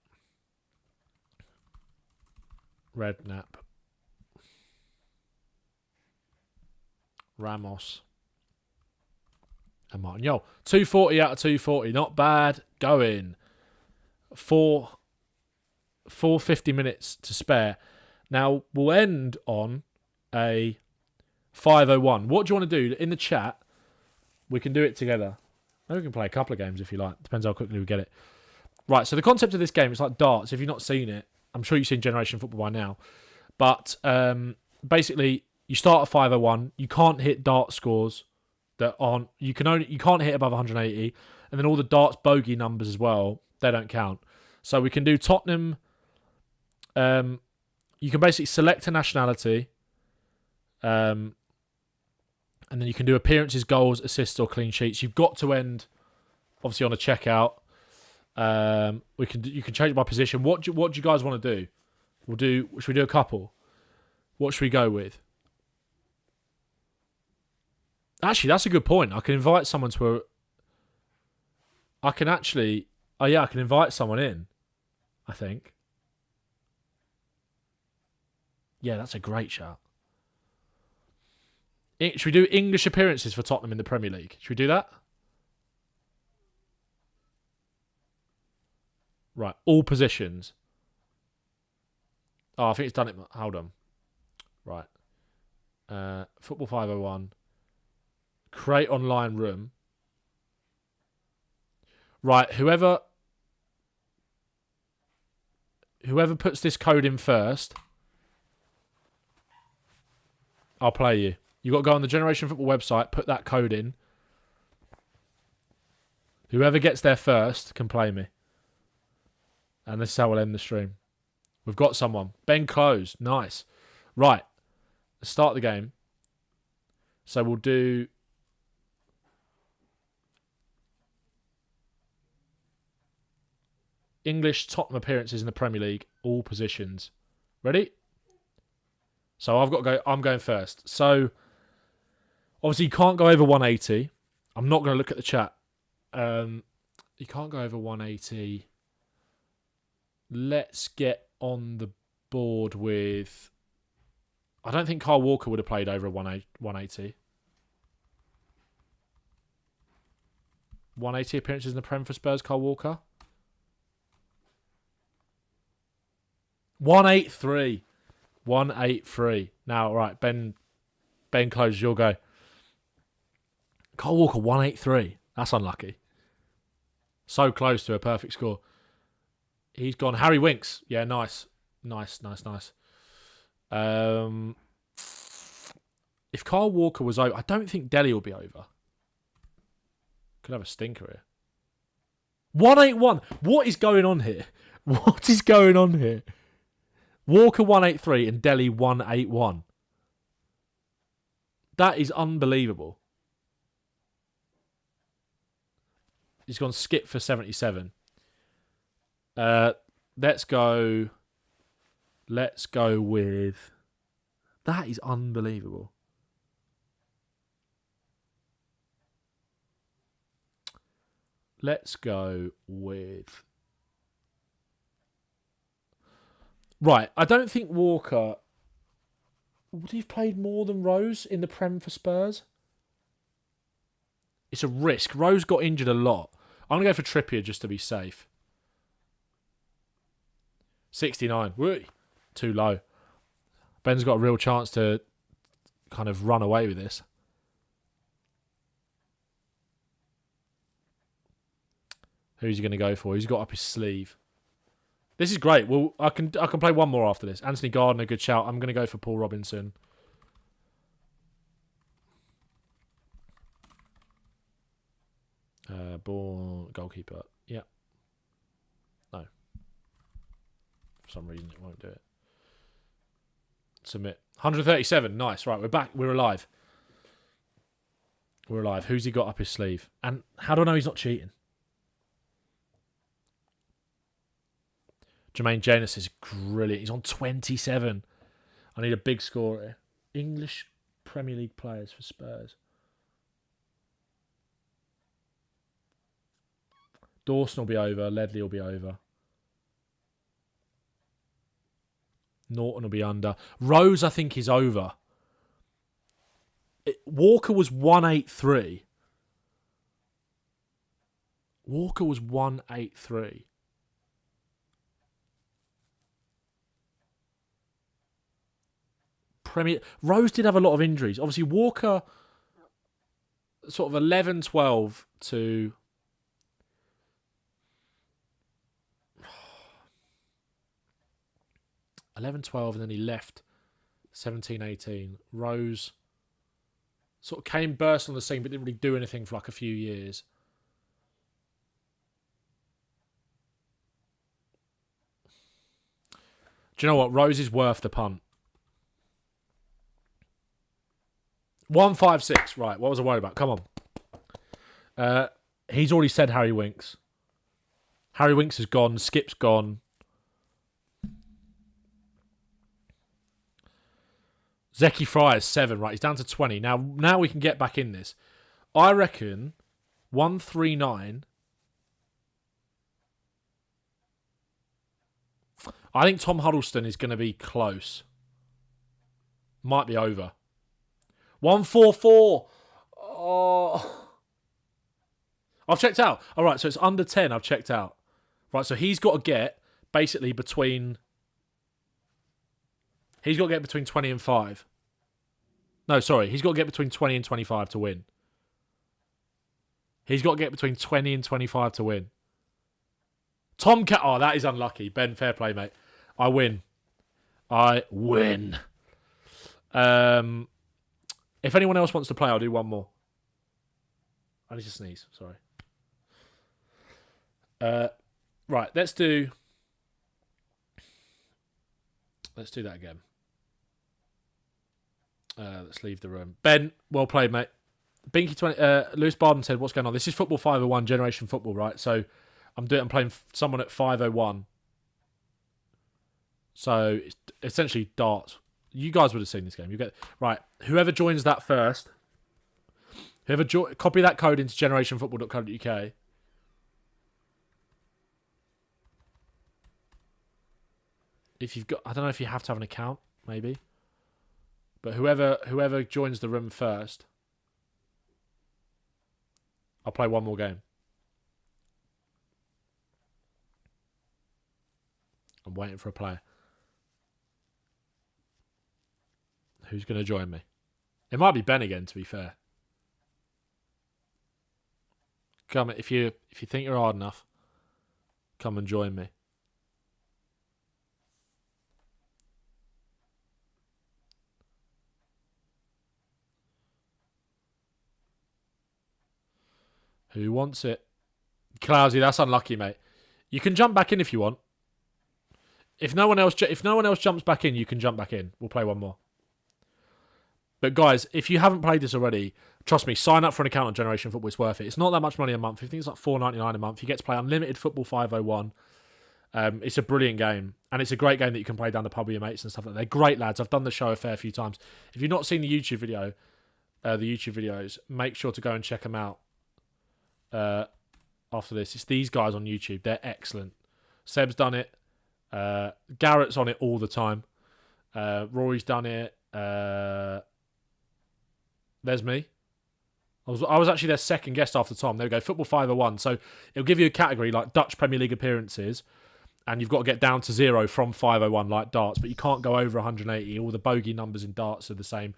Redknapp. Ramos. And Martin. Yo, 240 out of 240. Not bad. Going. 4 for 50 minutes to spare. Now, we'll end on a 5:01. What do you want to do? In the chat, we can do it together. Maybe we can play a couple of games if you like. Depends how quickly we get it. Right, so the concept of this game is like darts. If you've not seen it, I'm sure you've seen Generation Football by now. But basically, you start at 5:01. You can't hit dart scores that aren't... You can't hit above 180. And then all the darts bogey numbers as well, they don't count. So we can do Tottenham. You can basically select a nationality. And then you can do appearances, goals, assists, or clean sheets. You've got to end, obviously, on a checkout. You can change it by position. What do you guys want to do? Should we do a couple? What should we go with? Actually, that's a good point. I can invite someone to a... I can invite someone in, I think. Yeah, that's a great shout. Should we do English appearances for Tottenham in the Premier League? Should we do that? Right, all positions. Oh, I think it's done it. Hold on. Right. Football 5:01. Create online room. Right, whoever puts this code in first, I'll play you. You got to go on the Generation Football website, put that code in. Whoever gets there first can play me. And this is how we'll end the stream. We've got someone. Ben Close. Nice. Right. Let's start the game. So we'll do... English Tottenham appearances in the Premier League. All positions. Ready? So I've got to go... I'm going first. So... Obviously, you can't go over 180. I'm not going to look at the chat. You can't go over 180. Let's get on the board with... I don't think Kyle Walker would have played over 180. 180 appearances in the Prem for Spurs, Kyle Walker. 183. 183. Now, right, Ben Close, you'll go. Kyle Walker, 183. That's unlucky. So close to a perfect score. He's gone. Harry Winks. Yeah, nice. Nice. If Kyle Walker was over, I don't think Delhi will be over. Could have a stinker here. 181. What is going on here? What is going on here? Walker 183 and Delhi 181. That is unbelievable. He's gone skip for 77. Let's go with... That is unbelievable. Let's go with... Right, I don't think Walker... Would he have played more than Rose in the Prem for Spurs? It's a risk. Rose got injured a lot. I'm going to go for Trippier just to be safe. 69. Whee! Too low. Ben's got a real chance to kind of run away with this. Who's he going to go for? He's got up his sleeve. This is great. Well, I can play one more after this. Anthony Gardner, good shout. I'm going to go for Paul Robinson. Ball goalkeeper. Yeah. No. For some reason it won't do it. Submit. 137. Nice. Right, we're back. We're alive. We're alive. Who's he got up his sleeve? And how do I know he's not cheating? Jermaine Janus is brilliant. He's on 27. I need a big score here. English Premier League players for Spurs. Dawson will be over. Ledley will be over. Norton will be under. Rose, I think, is over. Walker was 183. Walker was 183. Rose did have a lot of injuries. Obviously, Walker, sort of 11-12 to 11-12, and then he left 17-18. Rose sort of came, burst on the scene, but didn't really do anything for like a few years. Do you know what? Rose is worth the punt. 156. Right, what was I worried about? Come on. He's already said Harry Winks. Harry Winks is gone. Skip's gone. Zeki Fry is 7. Right, he's down to 20. Now we can get back in this. I reckon 139. I think Tom Huddleston is going to be close. Might be over. 144. Oh. I've checked out. All right, so it's under 10. I've checked out. Right, so he's got to get basically between... He's got to get between 20 and 5. No, sorry. He's got to get between 20 and 25 to win. He's got to get between 20 and 25 to win. Oh, that is unlucky. Ben, fair play, mate. I win. If anyone else wants to play, I'll do one more. I need to sneeze. Sorry. Right, let's do that again. Let's leave the room. Ben, well played, mate. Binky 20. Lewis Barden said, "What's going on? This is Football 501, Generation Football, right? So I'm playing someone at 501. So it's essentially darts. You guys would have seen this game. You get right. Whoever joins that first, copy that code into generationfootball.co.uk. If you've got, I don't know if you have to have an account, maybe. But whoever joins the room first, I'll play one more game. I'm waiting for a player. Who's going to join me? It might be Ben again, to be fair. Come, if you think you're hard enough, come and join me. Who wants it? Clousy, that's unlucky, mate. You can jump back in if you want. If no one else jumps back in, you can jump back in. We'll play one more. But guys, if you haven't played this already, trust me, sign up for an account on Generation Football. It's worth it. It's not that much money a month. I think it's like $4.99 a month. You get to play unlimited Football 501. It's a brilliant game, and it's a great game that you can play down the pub with your mates and stuff like that. They're great lads. I've done the show a fair few times. If you've not seen the YouTube videos, make sure to go and check them out. After this, it's these guys on YouTube. They're excellent. Seb's done it. Garrett's on it all the time. Rory's done it. There's me. I was actually their second guest after Tom. There we go. Football 501. So it'll give you a category like Dutch Premier League appearances, and you've got to get down to 0 from 501 like darts, but you can't go over 180. All the bogey numbers in darts are the same.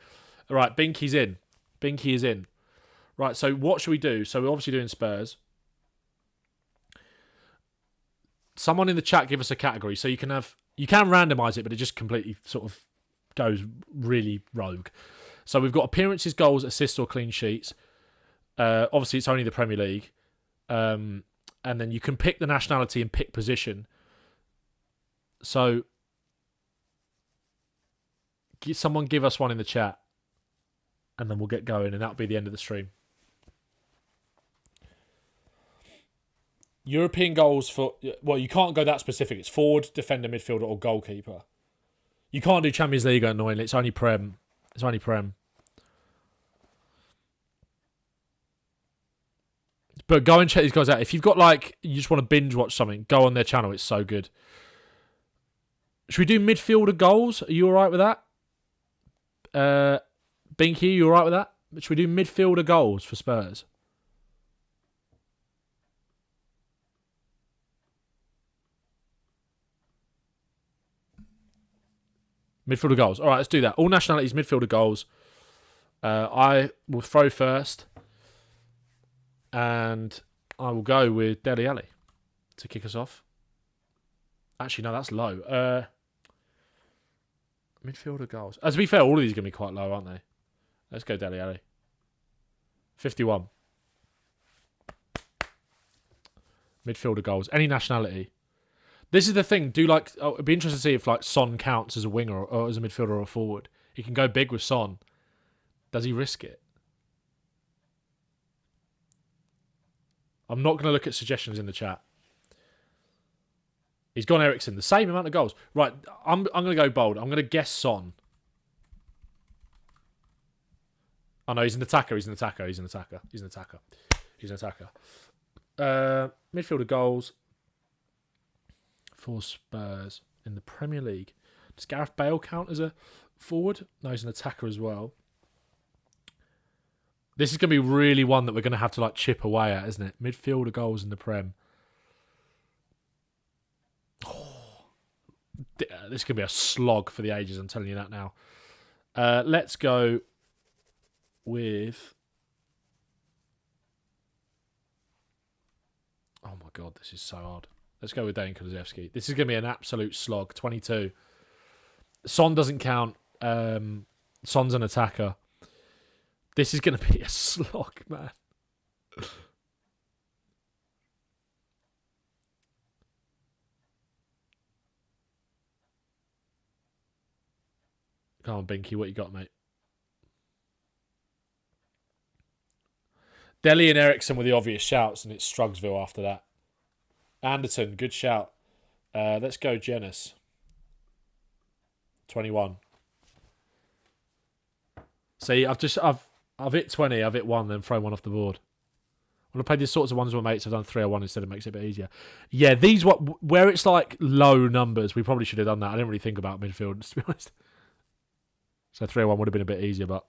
All right, Binky's in. Binky is in. Right, so what should we do? So we're obviously doing Spurs. Someone in the chat give us a category. So you can randomise it, but it just completely sort of goes really rogue. So we've got appearances, goals, assists, or clean sheets. Obviously, it's only the Premier League. And then you can pick the nationality and pick position. So someone give us one in the chat. And then we'll get going, and that'll be the end of the stream. European goals for... Well, you can't go that specific. It's forward, defender, midfielder, or goalkeeper. You can't do Champions League, annoyingly. It's only Prem. But go and check these guys out. If you've got, you just want to binge watch something, go on their channel. It's so good. Should we do midfielder goals? Are you all right with that? Binky, you all right with that? Should we do midfielder goals for Spurs? Midfielder goals. All right, let's do that. All nationalities, midfielder goals. I will throw first. And I will go with Dele Alli to kick us off. Actually, no, that's low. Midfielder goals. To be fair, all of these are going to be quite low, aren't they? Let's go Dele Alli. 51. Midfielder goals. Any nationality. This is the thing. It'd be interesting to see if like Son counts as a winger or as a midfielder or a forward. He can go big with Son. Does he risk it? I'm not going to look at suggestions in the chat. He's gone Eriksen. The same amount of goals. Right, I'm going to go bold. I'm going to guess Son. Oh, no, he's an attacker. Midfielder goals for Spurs in the Premier League. Does Gareth Bale count as a forward? No, he's an attacker as well. This is going to be really one that we're going to have to like chip away at, isn't it? Midfielder goals in the Prem. Oh, this could be a slog for the ages, I'm telling you that now. Let's go with... Oh my God, this is so hard. Let's go with Dane Kulusevski. This is going to be an absolute slog. 22. Son doesn't count. Son's an attacker. This is going to be a slog, man. Come on, Binky, what you got, mate? Dele and Eriksen were the obvious shouts, and it's Strugsville after that. Anderton, good shout. Let's go Jenis. 21. See, I've hit 20, I've hit 1, then thrown one off the board. When I play these sorts of ones with my mates, I've done 3 or 1 instead. It makes it a bit easier. Yeah, these where it's like low numbers, we probably should have done that. I didn't really think about midfield, to be honest. So 3 or 1 would have been a bit easier, but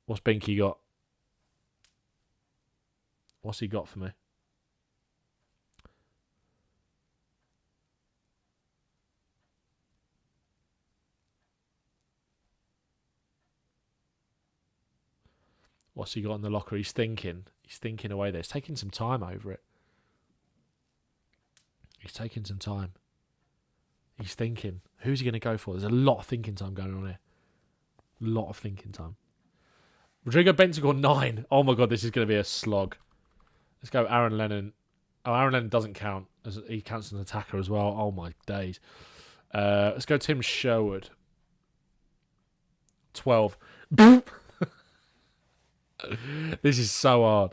what's Binky got? What's he got for me? What's he got in the locker? He's thinking. He's thinking away there. He's taking some time over it. He's taking some time. He's thinking. Who's he going to go for? There's a lot of thinking time going on here. A lot of thinking time. Rodrigo Bentancur 9. Oh my God, this is going to be a slog. Let's go Aaron Lennon. Oh, Aaron Lennon doesn't count. He counts as an attacker as well. Oh my days. Let's go Tim Sherwood. 12. This is so hard.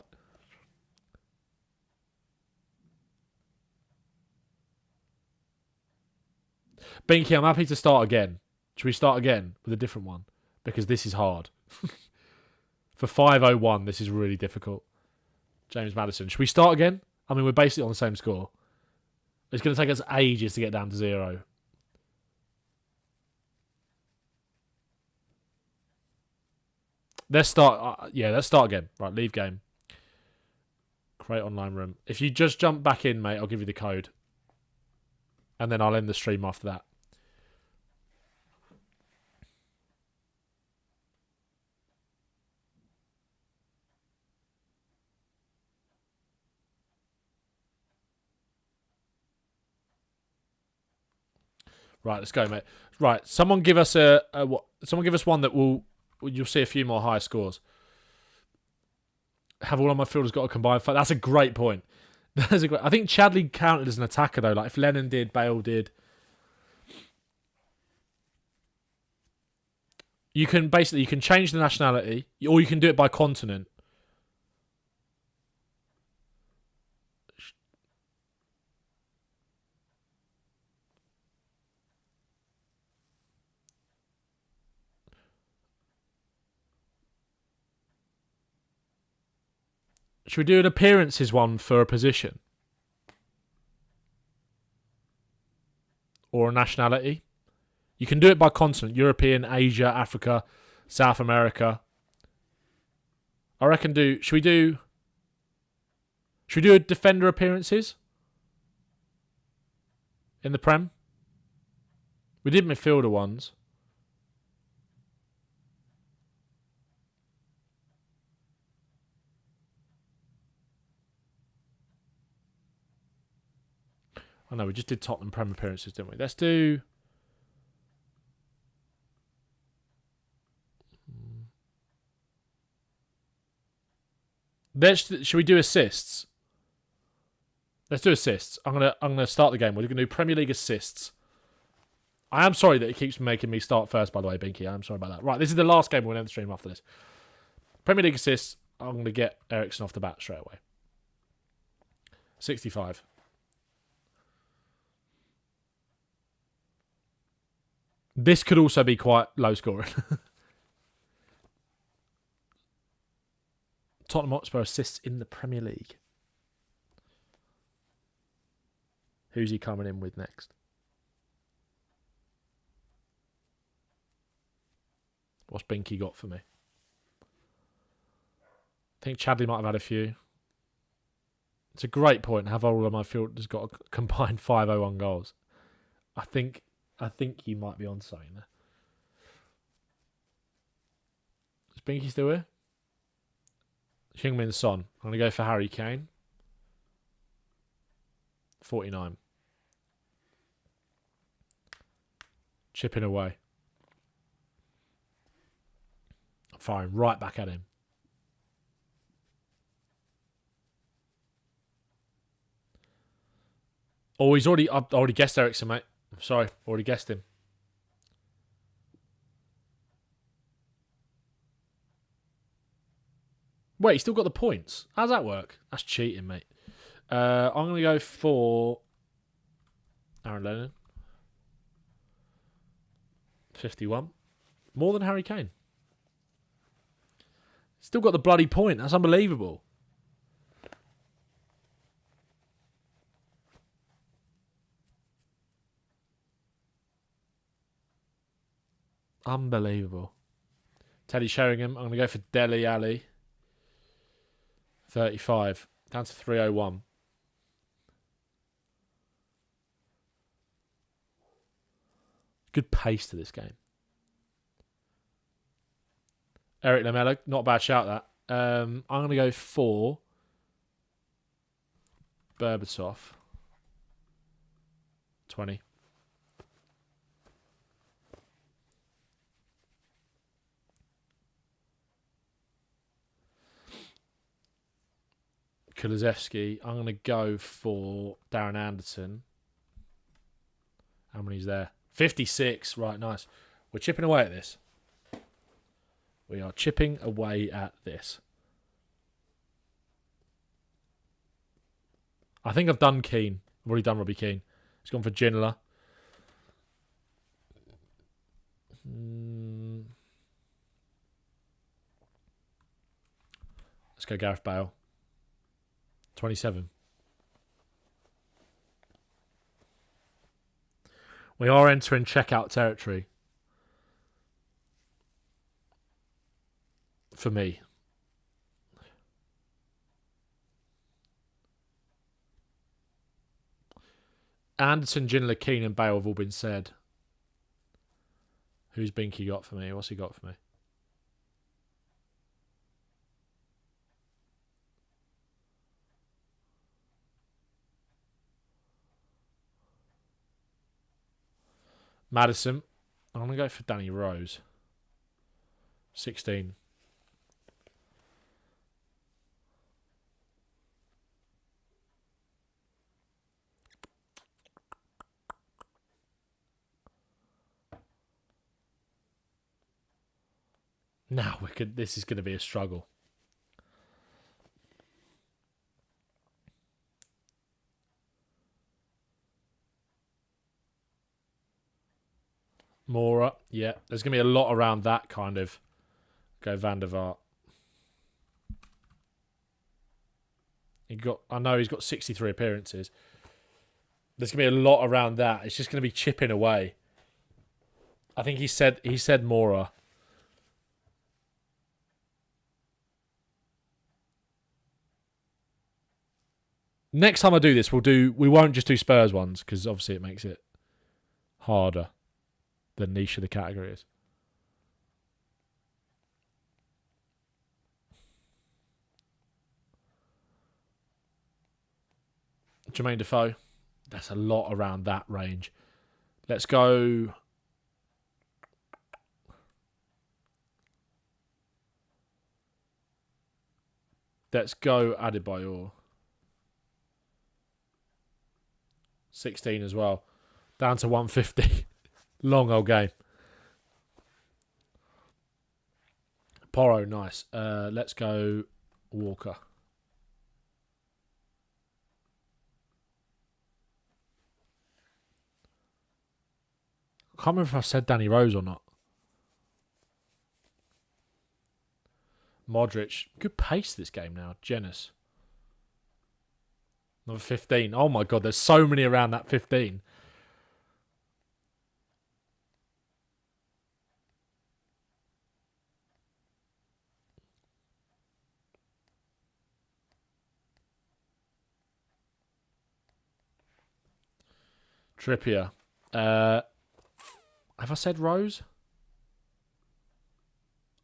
Binky, I'm happy to start again. Should we start again with a different one? Because this is hard. For 501, this is really difficult. James Maddison. Should we start again? I mean, we're basically on the same score. It's going to take us ages to get down to 0. Let's start. Let's start again. Right, leave game. Create online room. If you just jump back in, mate, I'll give you the code. And then I'll end the stream after that. Right, let's go, mate. Right, someone give us someone give us one that you'll see a few more high scores. Have all of my fielders got a combined 5? That's a great point. I think Chadley counted as an attacker though. Like if Lennon did, Bale did. You can change the nationality, or you can do it by continent. Should we do an appearances one for a position? Or a nationality? You can do it by continent. European, Asia, Africa, South America. I reckon should we do a defender appearances? In the Prem? We did midfielder ones. Oh no, we just did Tottenham Prem appearances, didn't we? Let's do... Should we do assists? Let's do assists. I'm gonna start the game. We're gonna do Premier League assists. I am sorry that it keeps making me start first, by the way, Binky. I'm sorry about that. Right, this is the last game we'll end the stream after this. Premier League assists. I'm gonna get Eriksen off the bat straight away. 65. This could also be quite low scoring. Tottenham Hotspur assists in the Premier League. Who's he coming in with next? What's Binky got for me? I think Chadley might have had a few. It's a great point. Have all of my fielders got a combined 501 goals? I think you might be on something there. Is Binky still here? Heung-min Son. I'm going to go for Harry Kane. 49. Chipping away. I'm firing right back at him. Oh, I've already guessed Eriksen, mate. I'm sorry. Already guessed him. Wait, he's still got the points. How's that work? That's cheating, mate. I'm going to go for Aaron Lennon. 51. More than Harry Kane. Still got the bloody point. That's unbelievable. Unbelievable. Teddy Sheringham. I'm going to go for Dele Alli. 35. Down to 301. Good pace to this game. Eric Lamela. Not a bad shout, that. I'm going to go for Berbatov. 20. Kulusevski. I'm going to go for Darren Anderson. How many's there? 56. Right, nice. We're chipping away at this. We are chipping away at this. I think I've done Keane. I've already done Robbie Keane. He's gone for Ginola. Let's go Gareth Bale. 27. We are entering checkout territory. For me. Anderson, Ginola, Keane and Bale have all been said. Who's Binky got for me? What's he got for me? Maddison. I'm going to go for Danny Rose. 16. Now this is going to be a struggle. Mora, yeah. There's going to be a lot around that kind of. Go Van der Vaart. I know he's got 63 appearances. There's going to be a lot around that. It's just going to be chipping away. I think he said Mora. Next time I do this, we won't just do Spurs ones because obviously it makes it harder. the niche of the category is. Jermaine Defoe. That's a lot around that range. Let's go. Let's go Adebayor. 16 as well. Down to 150. Long old game. Porro, nice. Let's go Walker. I can't remember if I said Danny Rose or not. Modric. Good pace this game now. Jenas. Another 15. Oh my God, there's so many around that 15. Trippier. Have I said Rose?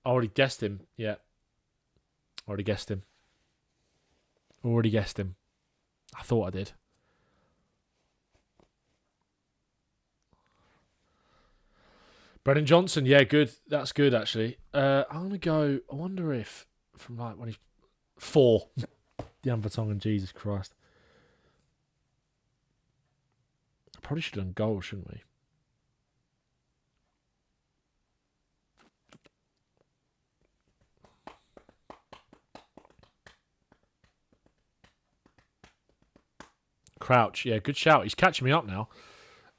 I already guessed him. Yeah. Already guessed him. I thought I did. Brennan Johnson. Yeah, good. That's good, actually. I'm going to go... I wonder if... From like when he's... 4. Jan Vertonghen, Jesus Christ. Probably should have done goals, shouldn't we? Crouch, yeah, good shout. He's catching me up now.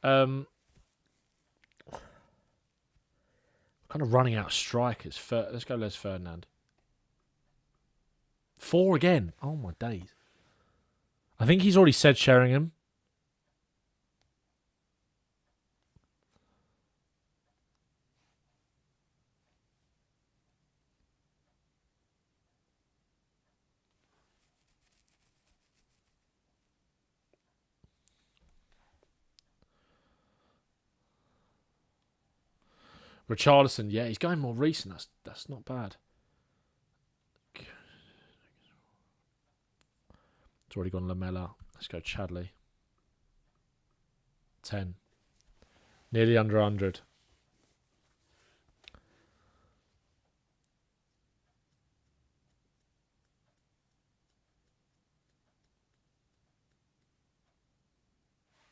Kind of running out of strikers. Let's go Les Ferdinand. 4 again. Oh, my days. I think he's already said Sheringham. Richarlison, yeah, he's going more recent. That's not bad. It's already gone Lamella. Let's go Chadley. 10. Nearly under 100.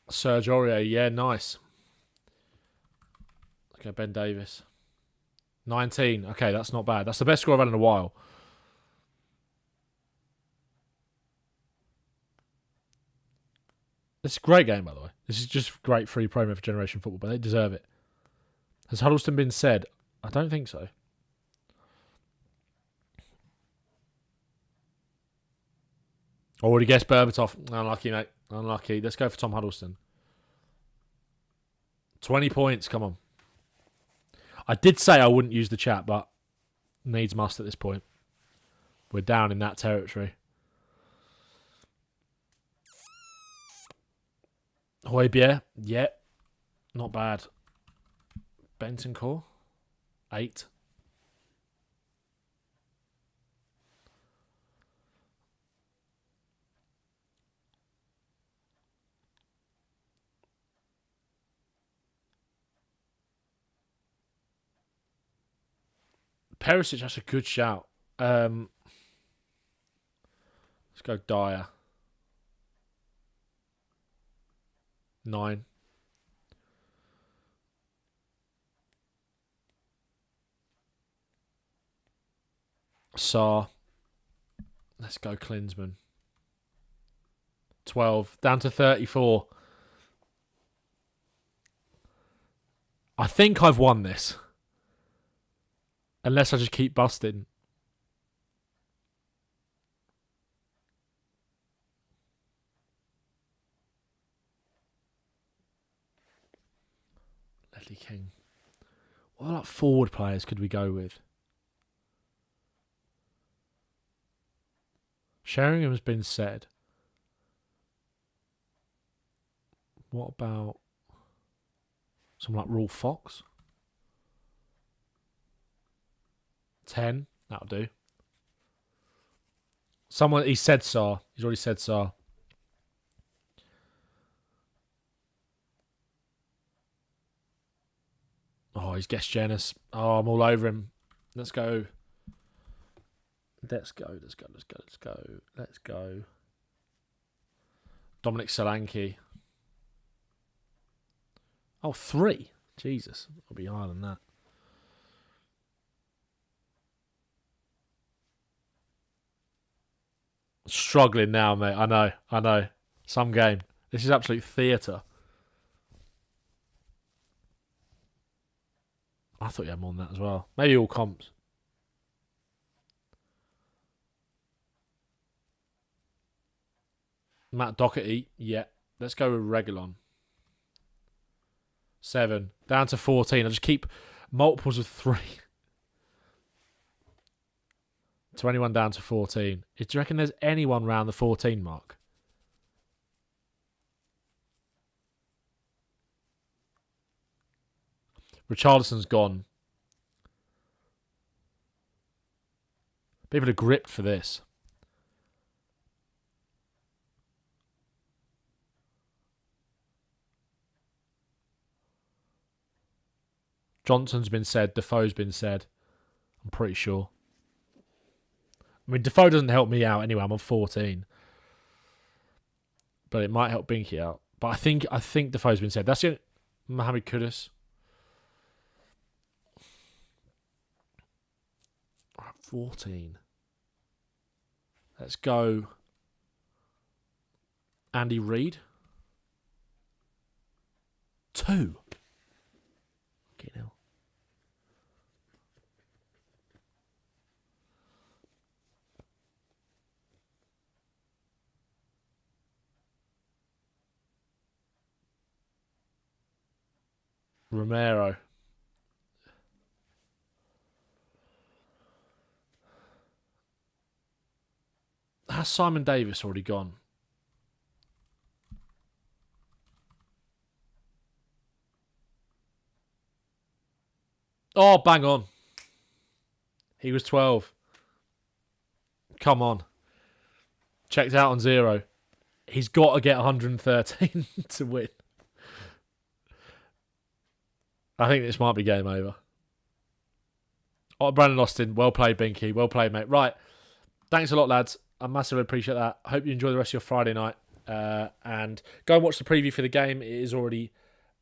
Serge Aurier, yeah, nice. Okay, Ben Davis. 19. Okay, that's not bad. That's the best score I've had in a while. This is a great game, by the way. This is just great free promo for Generation Football, but they deserve it. Has Huddleston been said? I don't think so. Already guessed Berbatov. Unlucky, mate. Unlucky. Let's go for Tom Huddleston. 20 points. Come on. I did say I wouldn't use the chat, but needs must at this point. We're down in that territory. Højbjerg, yeah. Not bad. Bentancur, 8. Perisic, that's a good shout. Let's go Dyer. 9. Sarr. Let's go Klinsmann. 12. Down to 34. I think I've won this. Unless I just keep busting. Ledley King. What like forward players could we go with? Sheringham's been said. What about someone like Raw Fox? 10. That'll do. Someone, he said Sar. He's already said Sar. Oh, he's guessed Janus. Oh, I'm all over him. Let's go. Let's go. Dominic Solanke. Oh, 3. Jesus. I'll be higher than that. Struggling now, mate. I know. Some game. This is absolute theatre. I thought you had more than that as well. Maybe all comps. Matt Doherty. Yeah. Let's go with Reguilon. 7. Down to 14. I just keep multiples of 3. 21 down to 14. Do you reckon there's anyone around the 14 mark? Richarlison's gone. People are gripped for this. Johnson's been said. Defoe's been said. I'm pretty sure. I mean, Defoe doesn't help me out anyway. I'm on 14. But it might help Binky out. But I think Defoe's been said. That's it. Mohamed Kudus. 14. Let's go. Andy Reid. 2. Okay, now. Romero. Has Simon Davis already gone? Oh, bang on. He was 12. Come on. Checked out on 0. He's got to get 113 to win. I think this might be game over. Oh, Brandon Austin. Well played, Binky. Well played, mate. Right. Thanks a lot, lads. I massively appreciate that. I hope you enjoy the rest of your Friday night. And go and watch the preview for the game. It is already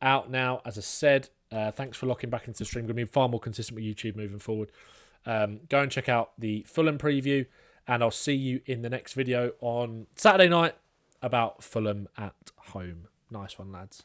out now, as I said. Thanks for locking back into the stream. Going to be far more consistent with YouTube moving forward. Go and check out the Fulham preview. And I'll see you in the next video on Saturday night about Fulham at home. Nice one, lads.